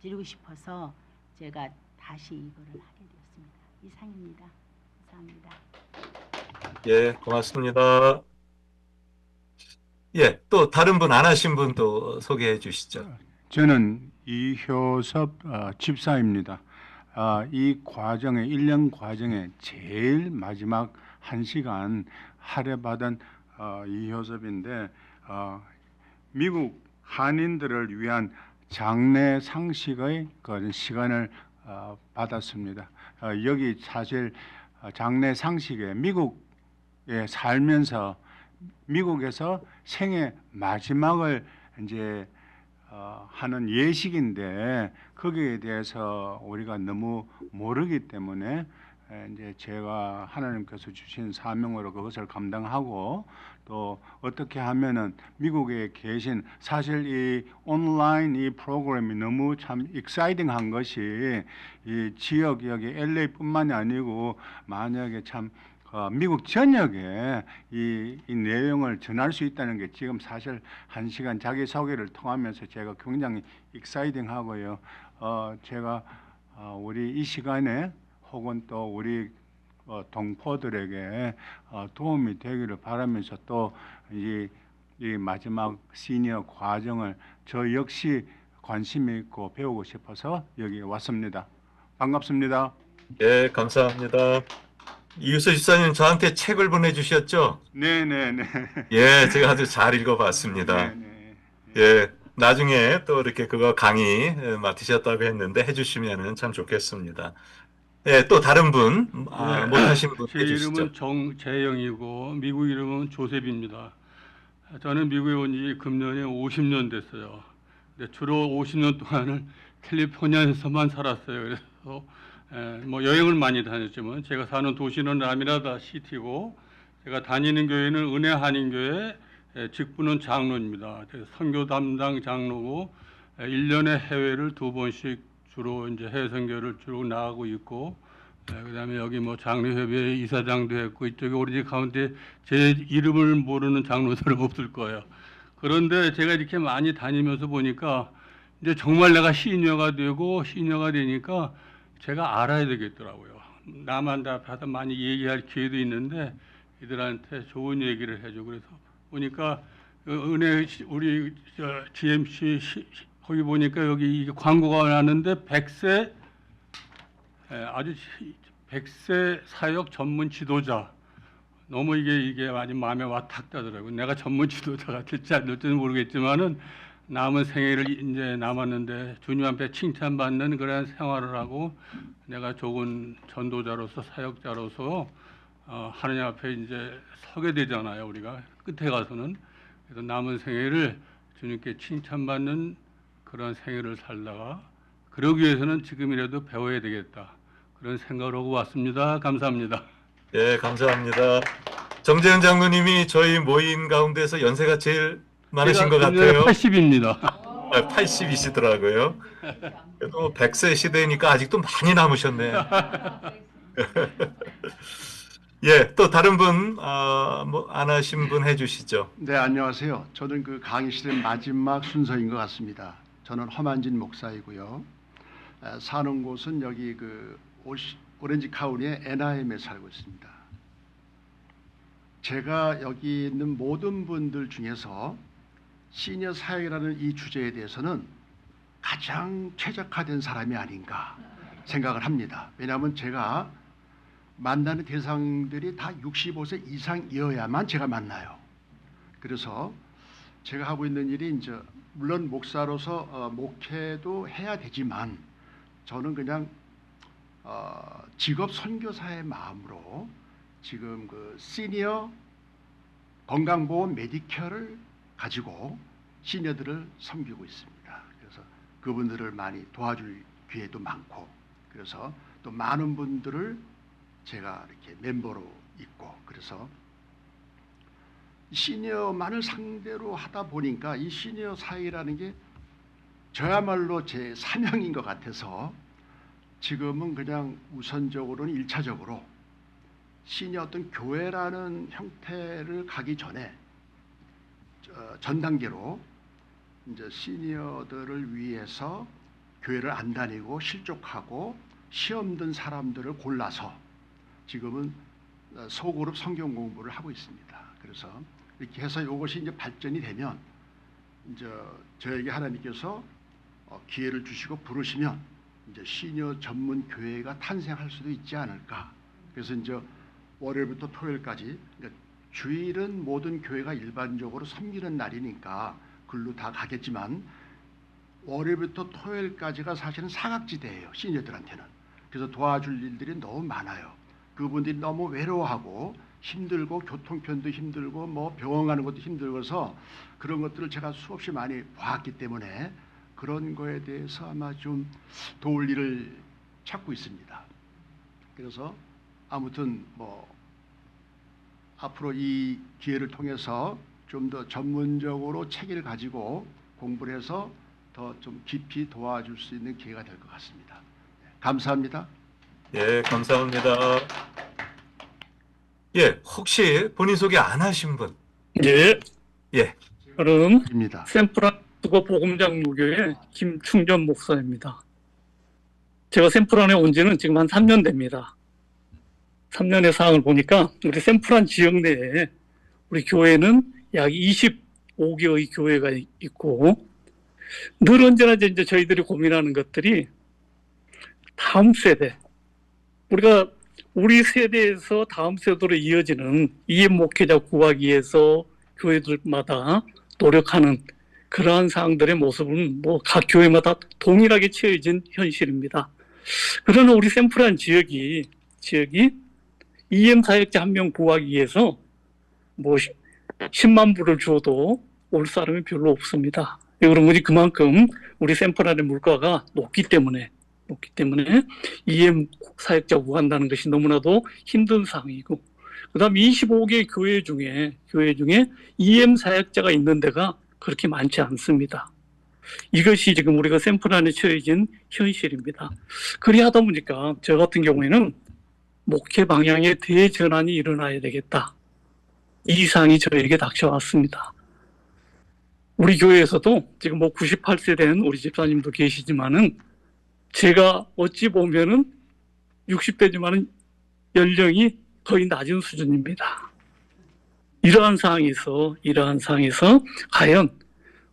드리고 싶어서 제가 다시 이거를 하게 되었습니다. 이상입니다. 감사합니다. 예, 고맙습니다. 예, 또 다른 분 안 하신 분 또 소개해 주시죠. 저는 이효섭 집사입니다. 이 과정에 1년 과정에 제일 마지막 1시간 할애받은 이효섭인데 미국 한인들을 위한 장례 상식의 그런 시간을 받았습니다. 여기 사실 장례 상식에 미국에 살면서 미국에서 생애 마지막을 이제 하는 예식인데 거기에 대해서 우리가 너무 모르기 때문에 이제 제가 하나님께서 주신 사명으로 그것을 감당하고 또 어떻게 하면은 미국에 계신 사실 이 온라인 이 프로그램이 너무 참 익사이팅한 것이 이 지역 여기 LA뿐만이 아니고 만약에 참 미국 전역에 이 내용을 전할 수 있다는 게 지금 사실 1시간 자기소개를 통하면서 제가 굉장히 익사이팅하고요. 제가 우리 이 시간에 혹은 또 우리 동포들에게 도움이 되기를 바라면서 또 이 마지막 시니어 과정을 저 역시 관심이 있고 배우고 싶어서 여기 왔습니다. 반갑습니다. 예, 감사합니다. 이유서 집사님 저한테 책을 보내주셨죠? 네네네. 예, 제가 아주 잘 읽어봤습니다. 예, 나중에 또 이렇게 그거 강의 맡으셨다고 했는데 해주시면은 참 좋겠습니다. 예, 또 다른 분, 못하신 분 제 해주시죠. 이름은 정재영이고 미국 이름은 조셉입니다. 저는 미국에 온 지 금년에 50년 됐어요. 근데 주로 50년 동안을 캘리포니아에서만 살았어요. 그래서 뭐 여행을 많이 다녔지만 제가 사는 도시는 라미라다 시티고 제가 다니는 교회는 은혜 한인교회 직분은 장로입니다. 선교 담당 장로고 1년에 해외를 2번씩 주로 이제 해외 선교를 주로 나가고 있고 그다음에 여기 뭐 장로협의회 이사장도 했고 이쪽에 오리지 가운데 제 이름을 모르는 장로들은 없을 거예요. 그런데 제가 이렇게 많이 다니면서 보니까 이제 정말 내가 시니어가 되니까 제가 알아야 되겠더라고요. 나만 다 많이 얘기할 기회도 있는데 이들한테 좋은 얘기를 해줘. 그래서 보니까 은혜 우리 GMC 거기 보니까 여기 이게 광고가 나는데 100세 아주 100세 사역 전문 지도자. 너무 이게 많이 마음에 와닿더라고요. 내가 전문 지도자가 될지 안 될지는 모르겠지만은 남은 생애를 이제 남았는데 주님 앞에 칭찬받는 그런 생활을 하고 내가 좋은 전도자로서 사역자로서 하나님 앞에 이제 서게 되잖아요. 우리가 끝에 가서는. 그래서 남은 생애를 주님께 칭찬받는 그런 생애를 살다가 그러기 위해서는 지금이라도 배워야 되겠다. 그런 생각을 하고 왔습니다. 감사합니다. 예, 감사합니다. 정재현 장로님이 저희 모임 가운데서 연세가 제일 많으신 것 같아요. 80입니다. 80이시더라고요. 그래도 100세 시대니까 아직도 많이 남으셨네요. 예, 또 다른 분, 뭐 안 하신 분 해주시죠. 네, 안녕하세요. 저는 그 강의실의 마지막 순서인 것 같습니다. 저는 허만진 목사이고요. 사는 곳은 여기 그 오렌지 카운티의 애나햄에 살고 있습니다. 제가 여기 있는 모든 분들 중에서 시니어 사역이라는 이 주제에 대해서는 가장 최적화된 사람이 아닌가 생각을 합니다. 왜냐하면 제가 만나는 대상들이 다 65세 이상이어야만 제가 만나요. 그래서 제가 하고 있는 일이 이제 물론 목사로서 목회도 해야 되지만 저는 그냥 직업 선교사의 마음으로 지금 그 시니어 건강보험 메디케어를 가지고 시니어들을 섬기고 있습니다. 그래서 그분들을 많이 도와줄 기회도 많고 그래서 또 많은 분들을 제가 이렇게 멤버로 있고 그래서 시니어만을 상대로 하다 보니까 이 시니어 사회라는 게 저야말로 제 사명인 것 같아서 지금은 그냥 우선적으로는 1차적으로 시니어 어떤 교회라는 형태를 가기 전에 전 단계로 이제 시니어들을 위해서 교회를 안 다니고 실족하고 시험 든 사람들을 골라서 지금은 소그룹 성경 공부를 하고 있습니다. 그래서 이렇게 해서 이것이 이제 발전이 되면 이제 저에게 하나님께서 기회를 주시고 부르시면 이제 시니어 전문 교회가 탄생할 수도 있지 않을까. 그래서 이제 월요일부터 토요일까지, 그러니까 주일은 모든 교회가 일반적으로 섬기는 날이니까 글로 다 가겠지만 월요일부터 토요일까지가 사실은 사각지대예요, 시니어들한테는. 그래서 도와줄 일들이 너무 많아요. 그분들이 너무 외로워하고 힘들고 교통편도 힘들고 뭐 병원 가는 것도 힘들어서 그런 것들을 제가 수없이 많이 봤기 때문에 그런 거에 대해서 아마 좀 도울 일을 찾고 있습니다. 그래서 아무튼 뭐 앞으로 이 기회를 통해서 좀 더 전문적으로 체계를 가지고 공부를 해서 더 좀 깊이 도와줄 수 있는 기회가 될 것 같습니다. 감사합니다. 예, 감사합니다. 예, 혹시 본인 소개 안 하신 분? 예. 예. 저는 입니다. 샌프란시스코 복음장로교회 김충전 목사입니다. 제가 샌프란에 온 지는 지금 한 3년 됩니다. 3년의 상황을 보니까 우리 샌프란 지역 내에 우리 교회는 약 25개의 교회가 있고 늘 언제나 이제 저희들이 고민하는 것들이 다음 세대, 우리가 우리 세대에서 다음 세대로 이어지는 이해 목회자 구하기 위해서 교회들마다 노력하는 그러한 사항들의 모습은 뭐 각 교회마다 동일하게 처해진 현실입니다. 그러나 우리 샌프란 지역이 EM 사역자 한 명 구하기 위해서 뭐 10만 불을 줘도 올 사람이 별로 없습니다. 그런 것이 그만큼 우리 샌프란의 물가가 높기 때문에 EM 사역자 구한다는 것이 너무나도 힘든 상황이고, 그 다음 25개 교회 중에 EM 사역자가 있는 데가 그렇게 많지 않습니다. 이것이 지금 우리가 샌프란에 처해진 현실입니다. 그리 하다 보니까 저 같은 경우에는 목회 방향의 대전환이 일어나야 되겠다. 이 사항이 저에게 닥쳐왔습니다. 우리 교회에서도 지금 뭐 98세 된 우리 집사님도 계시지만은 제가 어찌 보면은 60대지만은 연령이 거의 낮은 수준입니다. 이러한 상황에서 과연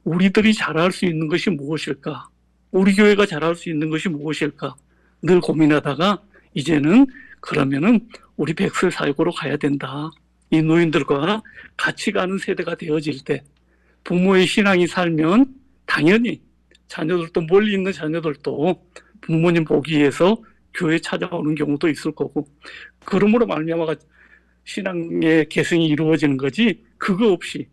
우리들이 잘할 수 있는 것이 무엇일까? 우리 교회가 잘할 수 있는 것이 무엇일까? 늘 고민하다가 이제는 그러면은 우리 백설 사역으로 가야 된다. 이 노인들과 같이 가는 세대가 되어질 때 부모의 신앙이 살면 당연히 자녀들도 멀리 있는 자녀들도 부모님 보기 위해서 교회 찾아오는 경우도 있을 거고, 그러므로 말미암아 신앙의 계승이 이루어지는 거지, 그거 없이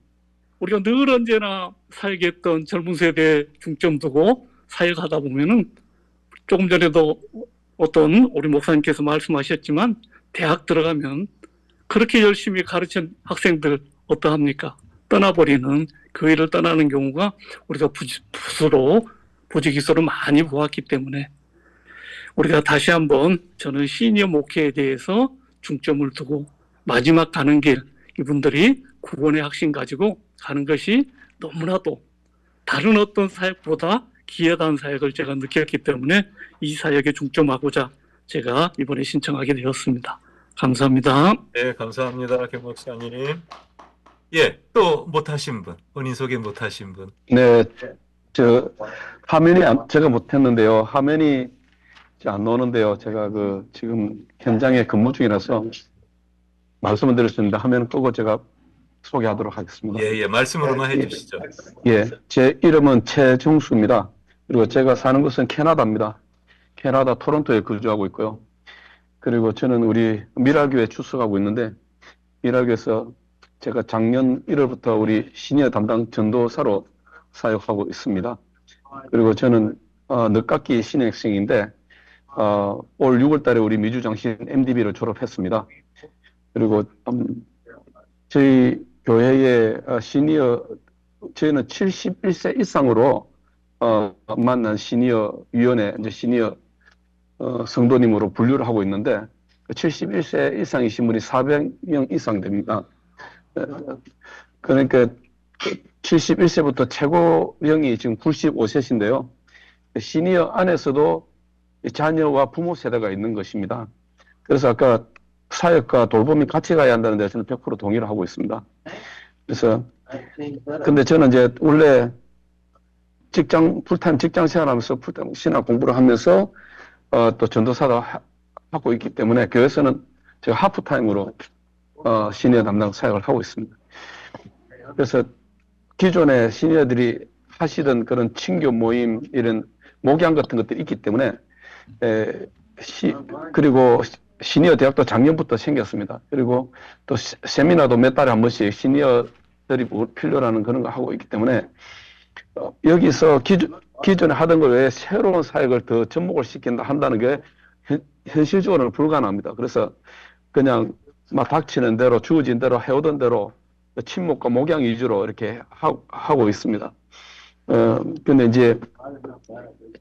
우리가 늘 언제나 살겠던 젊은 세대에 중점 두고 사역하다 보면은 조금 전에도 어떤 우리 목사님께서 말씀하셨지만 대학 들어가면 그렇게 열심히 가르친 학생들 어떠합니까? 떠나버리는, 교회를 떠나는 경우가 우리가 부지기수로 많이 보았기 때문에 우리가 다시 한번 저는 시니어 목회에 대해서 중점을 두고 마지막 가는 길, 이분들이 구원의 확신 가지고 가는 것이 너무나도 다른 어떤 사역보다 귀하다는 사역을 제가 느꼈기 때문에 이 사역에 중점하고자 제가 이번에 신청하게 되었습니다. 감사합니다. 네, 감사합니다. 김 목사님. 예, 또 못하신 분, 본인 소개 못하신 분. 네, 화면이 제가 못했는데요. 화면이 안 나오는데요. 제가 지금 현장에 근무 중이라서 말씀을 드릴 수 있는데 화면 끄고 제가 소개하도록 하겠습니다. 예, 말씀으로만 해주시죠. 예, 제 이름은 최정수입니다. 그리고 제가 사는 곳은 캐나다입니다. 캐나다 토론토에 거주하고 있고요. 그리고 저는 우리 미랄교회 출석하고 있는데, 미랄교회에서 제가 작년 1월부터 우리 시니어 담당 전도사로 사역하고 있습니다. 그리고 저는 늦깎이 신학생인데 올 6월 달에 우리 미주장신 MDB를 졸업했습니다. 그리고 저희 교회의 시니어, 저희는 71세 이상으로 만난 시니어 위원회, 이제 시니어 성도님으로 분류를 하고 있는데, 71세 이상이신 분이 400명 이상 됩니다. 그러니까 71세부터 최고령이 지금 95세신데요. 시니어 안에서도 자녀와 부모 세대가 있는 것입니다. 그래서 아까 사역과 돌봄이 같이 가야 한다는 데 저는 100% 동의를 하고 있습니다. 그래서 근데 저는 이제 원래 풀타임 직장 생활하면서 풀타임 신학 공부를 하면서 또 전도사도 하고 있기 때문에 교회에서는 제가 하프타임으로 시니어 담당 사역을 하고 있습니다. 그래서 기존에 시니어들이 하시던 그런 친교 모임 이런 목양 같은 것들이 있기 때문에 그리고 시니어 대학도 작년부터 생겼습니다. 그리고 또 세미나도 몇 달에 한 번씩 시니어들이 필요라는 그런 거 하고 있기 때문에 여기서 기존에 하던 걸 외에 새로운 사역을 더 접목을 시킨다 한다는 게 현실적으로는 불가능합니다. 그래서 그냥 막 닥치는 대로 주어진 대로 해오던 대로 친목과 목양 위주로 이렇게 하고 있습니다. 근데 이제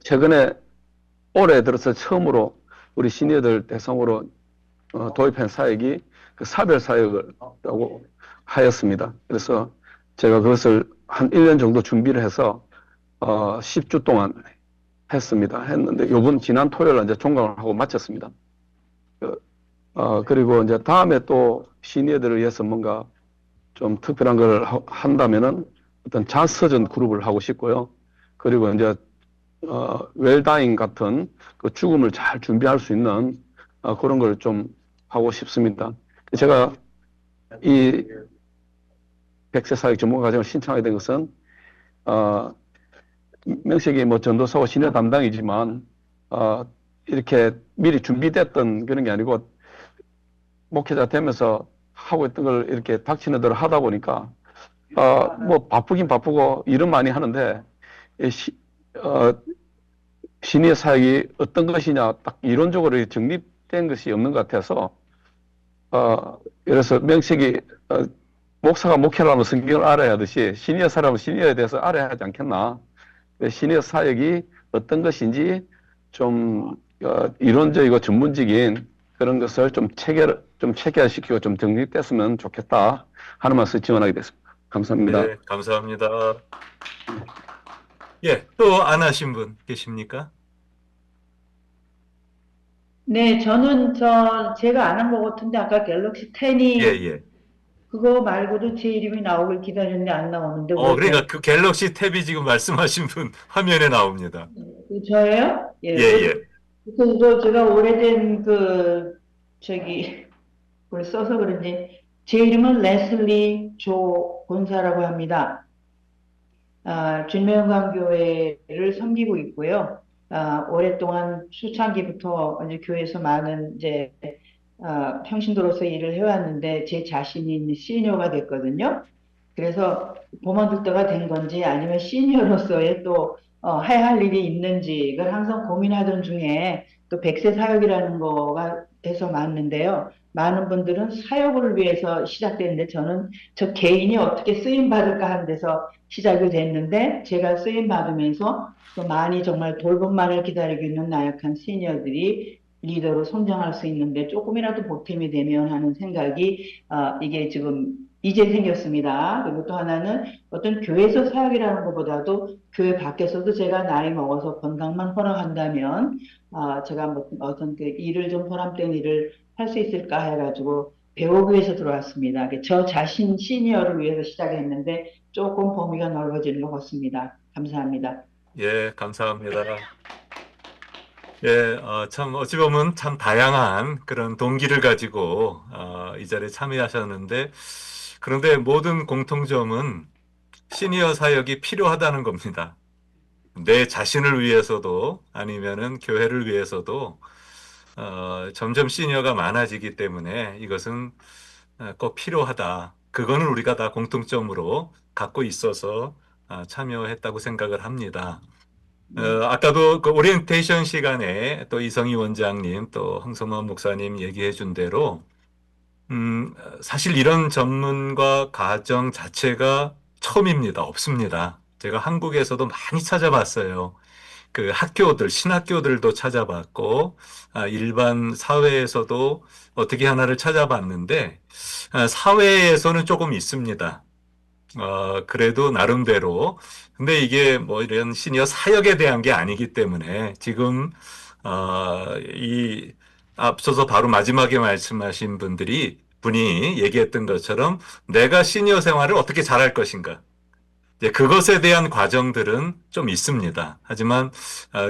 최근에 올해 들어서 처음으로 우리 시니어들 대상으로 도입한 사역이 그 사별 사역을 라고 하였습니다. 그래서 제가 그것을 한 1년 정도 준비를 해서 10주 동안 했는데 지난 토요일 날 이제 종강을 하고 마쳤습니다. 그리고 이제 다음에 또 시니어들을 위해서 뭔가 좀 특별한 걸 한다면은 어떤 자서전 그룹을 하고 싶고요. 그리고 이제 웰다잉 같은 그 죽음을 잘 준비할 수 있는 그런 걸 좀 하고 싶습니다. 제가 이 100세 사역 전문 과정을 신청하게 된 것은 명색이 뭐 전도사고 시니어 담당이지만 이렇게 미리 준비됐던 그런 게 아니고 목회자 되면서 하고 있던 걸 이렇게 닥치는 대로 하다 보니까 뭐 바쁘긴 바쁘고 일은 많이 하는데 시니어 사역이 어떤 것이냐 딱 이론적으로 정립된 것이 없는 것 같아서 그래서 명색이 목사가 목회를 하면 성경을 알아야 하듯이 시니어 사람은 시니어에 대해서 알아야 하지 않겠나. 시니어 사역이 어떤 것인지 좀 이론적이고 전문적인 그런 것을 좀 체계화시키고 좀 정립됐으면 좋겠다 하는 말씀 지원하게 됐습니다. 감사합니다. 네, 감사합니다. 예, 또 안 하신 분 계십니까? 네, 저는 제가 안 한 것 같은데 아까 갤럭시 10이 예. 그거 말고도 제 이름이 나오길 기다렸는데 안 나오는데 그러니까 그 갤럭시 탭이 지금 말씀하신 분 화면에 나옵니다. 저예요? 예. 그래서 제가 오래된 걸 써서 그런지 제 이름은 레슬리 조 본사라고 합니다. 주님의영광교회를 섬기고 있고요. 오랫동안 초창기부터 이제 교회에서 많은 이제 평신도로서 일을 해왔는데 제 자신이 시니어가 됐거든요. 그래서 봄아들 때가 된 건지 아니면 시니어로서의 또 해야 할 일이 있는지 이걸 항상 고민하던 중에 또 100세 사역이라는 거가 해서 맞는데요. 많은 분들은 사역을 위해서 시작됐는데 저는 저 개인이 어떻게 쓰임 받을까 하는 데서 시작이 됐는데 제가 쓰임 받으면서 또 많이 정말 돌봄만을 기다리고 있는 나약한 시니어들이 리더로 성장할 수 있는데 조금이라도 보탬이 되면 하는 생각이 이게 지금 이제 생겼습니다. 그리고 또 하나는 어떤 교회에서 사역이라는 것보다도 교회 밖에서도 제가 나이 먹어서 건강만 허락한다면 제가 뭐 어떤 그 일을 좀 보람된 일을 할 수 있을까 해가지고 배우기 위해서 들어왔습니다. 저 자신 시니어를 위해서 시작했는데 조금 범위가 넓어지는 것 같습니다. 감사합니다. 예, 감사합니다. 예, 참 어찌 보면 참 다양한 그런 동기를 가지고 이 자리에 참여하셨는데 그런데 모든 공통점은 시니어 사역이 필요하다는 겁니다. 내 자신을 위해서도 아니면은 교회를 위해서도 점점 시니어가 많아지기 때문에 이것은 꼭 필요하다. 그거는 우리가 다 공통점으로 갖고 있어서 참여했다고 생각을 합니다. 아까도 그 오리엔테이션 시간에 또 이성희 원장님 또 황성만 목사님 얘기해 준 대로 사실 이런 전문가 과정 자체가 처음입니다. 없습니다. 제가 한국에서도 많이 찾아봤어요. 그 학교들, 신학교들도 찾아봤고, 일반 사회에서도 어떻게 하나를 찾아봤는데, 사회에서는 조금 있습니다. 그래도 나름대로. 근데 이게 뭐 이런 시니어 사역에 대한 게 아니기 때문에 지금, 이 앞서서 바로 마지막에 말씀하신 분이 얘기했던 것처럼 내가 시니어 생활을 어떻게 잘할 것인가. 이제 그것에 대한 과정들은 좀 있습니다. 하지만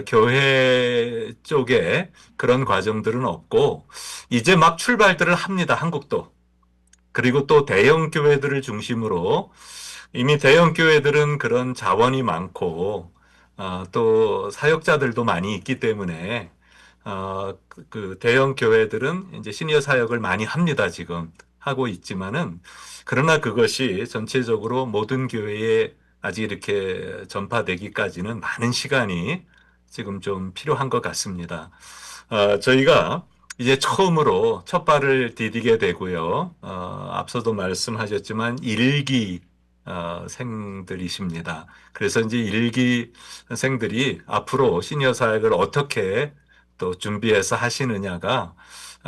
교회 쪽에 그런 과정들은 없고 이제 막 출발들을 합니다. 한국도. 그리고 또 대형 교회들을 중심으로 이미 대형 교회들은 그런 자원이 많고 또 사역자들도 많이 있기 때문에 그 대형 교회들은 이제 시니어 사역을 많이 합니다. 지금 하고 있지만은 그러나 그것이 전체적으로 모든 교회에 아직 이렇게 전파되기까지는 많은 시간이 지금 좀 필요한 것 같습니다. 저희가 이제 처음으로 첫 발을 디디게 되고요. 앞서도 말씀하셨지만 일기 생들이십니다. 그래서 이제 일기 생들이 앞으로 시니어 사역을 어떻게 또 준비해서 하시느냐가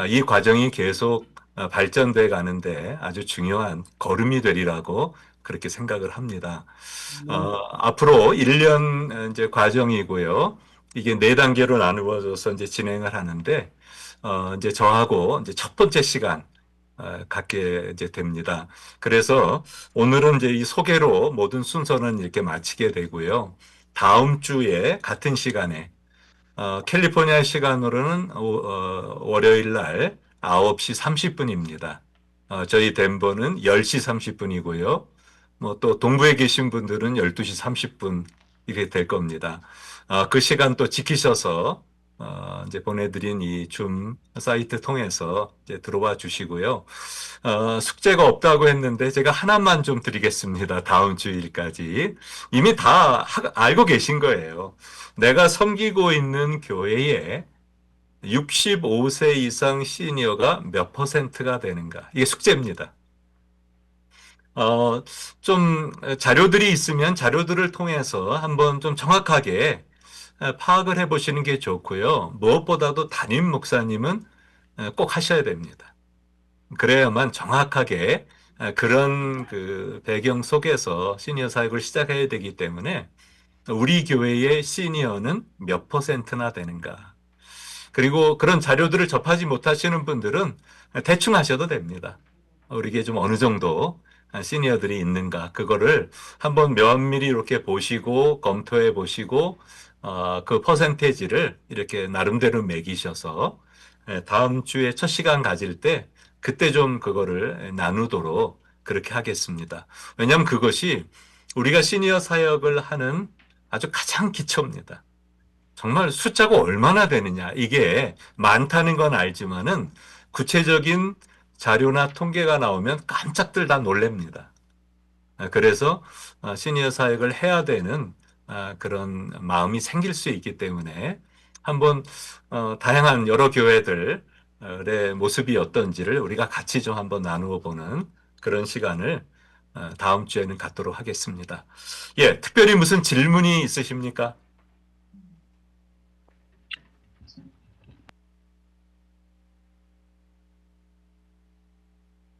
이 과정이 계속 발전돼 가는데 아주 중요한 걸음이 되리라고 그렇게 생각을 합니다. 앞으로 1년 이제 과정이고요. 이게 4단계로 나누어져서 이제 진행을 하는데, 이제 저하고 이제 첫 번째 시간 갖게 이제 됩니다. 그래서 오늘은 이제 이 소개로 모든 순서는 이렇게 마치게 되고요. 다음 주에 같은 시간에 캘리포니아 시간으로는 월요일 날 9시 30분입니다. 저희 덴버는 10시 30분이고요. 뭐 또 동부에 계신 분들은 12시 30분 이렇게 될 겁니다. 그 시간 또 지키셔서 이제 보내드린 이 줌 사이트 통해서 이제 들어와 주시고요. 숙제가 없다고 했는데 제가 하나만 좀 드리겠습니다. 다음 주일까지. 이미 다 알고 계신 거예요. 내가 섬기고 있는 교회에 65세 이상 시니어가 몇 %가 되는가. 이게 숙제입니다. 좀 자료들이 있으면 자료들을 통해서 한번 좀 정확하게 파악을 해보시는 게 좋고요. 무엇보다도 담임 목사님은 꼭 하셔야 됩니다. 그래야만 정확하게 그런 그 배경 속에서 시니어 사역을 시작해야 되기 때문에 우리 교회의 시니어는 몇 %나 되는가. 그리고 그런 자료들을 접하지 못하시는 분들은 대충 하셔도 됩니다. 우리에게 좀 어느 정도 시니어들이 있는가. 그거를 한번 면밀히 이렇게 보시고 검토해 보시고 그 퍼센테이지를 이렇게 나름대로 매기셔서 다음 주에 첫 시간 가질 때 그때 좀 그거를 나누도록 그렇게 하겠습니다. 왜냐하면 그것이 우리가 시니어 사역을 하는 아주 가장 기초입니다. 정말 숫자가 얼마나 되느냐. 이게 많다는 건 알지만은 구체적인 자료나 통계가 나오면 깜짝들 다 놀랍니다. 그래서 시니어 사역을 해야 되는 그런 마음이 생길 수 있기 때문에 한번 다양한 여러 교회들의 모습이 어떤지를 우리가 같이 좀 한번 나누어 보는 그런 시간을 다음 주에는 갖도록 하겠습니다. 예, 특별히 무슨 질문이 있으십니까?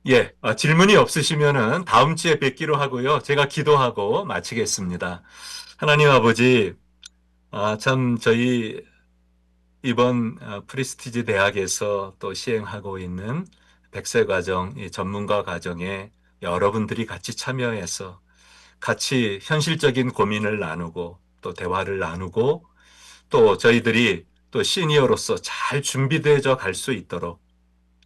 예, 질문이 없으시면은 다음 주에 뵙기로 하고요. 제가 기도하고 마치겠습니다. 하나님 아버지, 참 저희 이번 프리스티지 대학에서 또 시행하고 있는 100세 과정, 이 전문가 과정에 여러분들이 같이 참여해서 같이 현실적인 고민을 나누고 또 대화를 나누고 또 저희들이 또 시니어로서 잘 준비되어 갈 수 있도록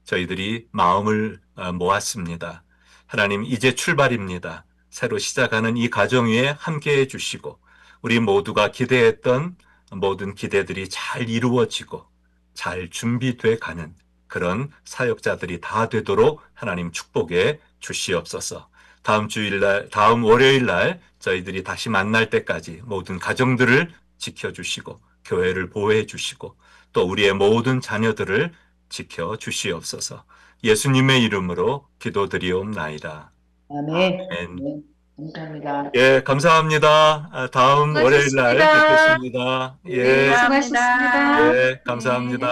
저희들이 마음을 모았습니다. 하나님, 이제 출발입니다. 새로 시작하는 이 과정 위에 함께해 주시고 우리 모두가 기대했던 모든 기대들이 잘 이루어지고 잘 준비돼 가는 그런 사역자들이 다 되도록 하나님 축복해 주시옵소서. 다음 월요일 날 저희들이 다시 만날 때까지 모든 가정들을 지켜주시고 교회를 보호해 주시고 또 우리의 모든 자녀들을 지켜 주시옵소서. 예수님의 이름으로 기도드리옵나이다. 아멘. 아멘. 감사합니다. 예, 감사합니다. 다음 월요일 날 수고하셨습니다. 뵙겠습니다. 예, 수고하셨습니다. 예, 감사합니다.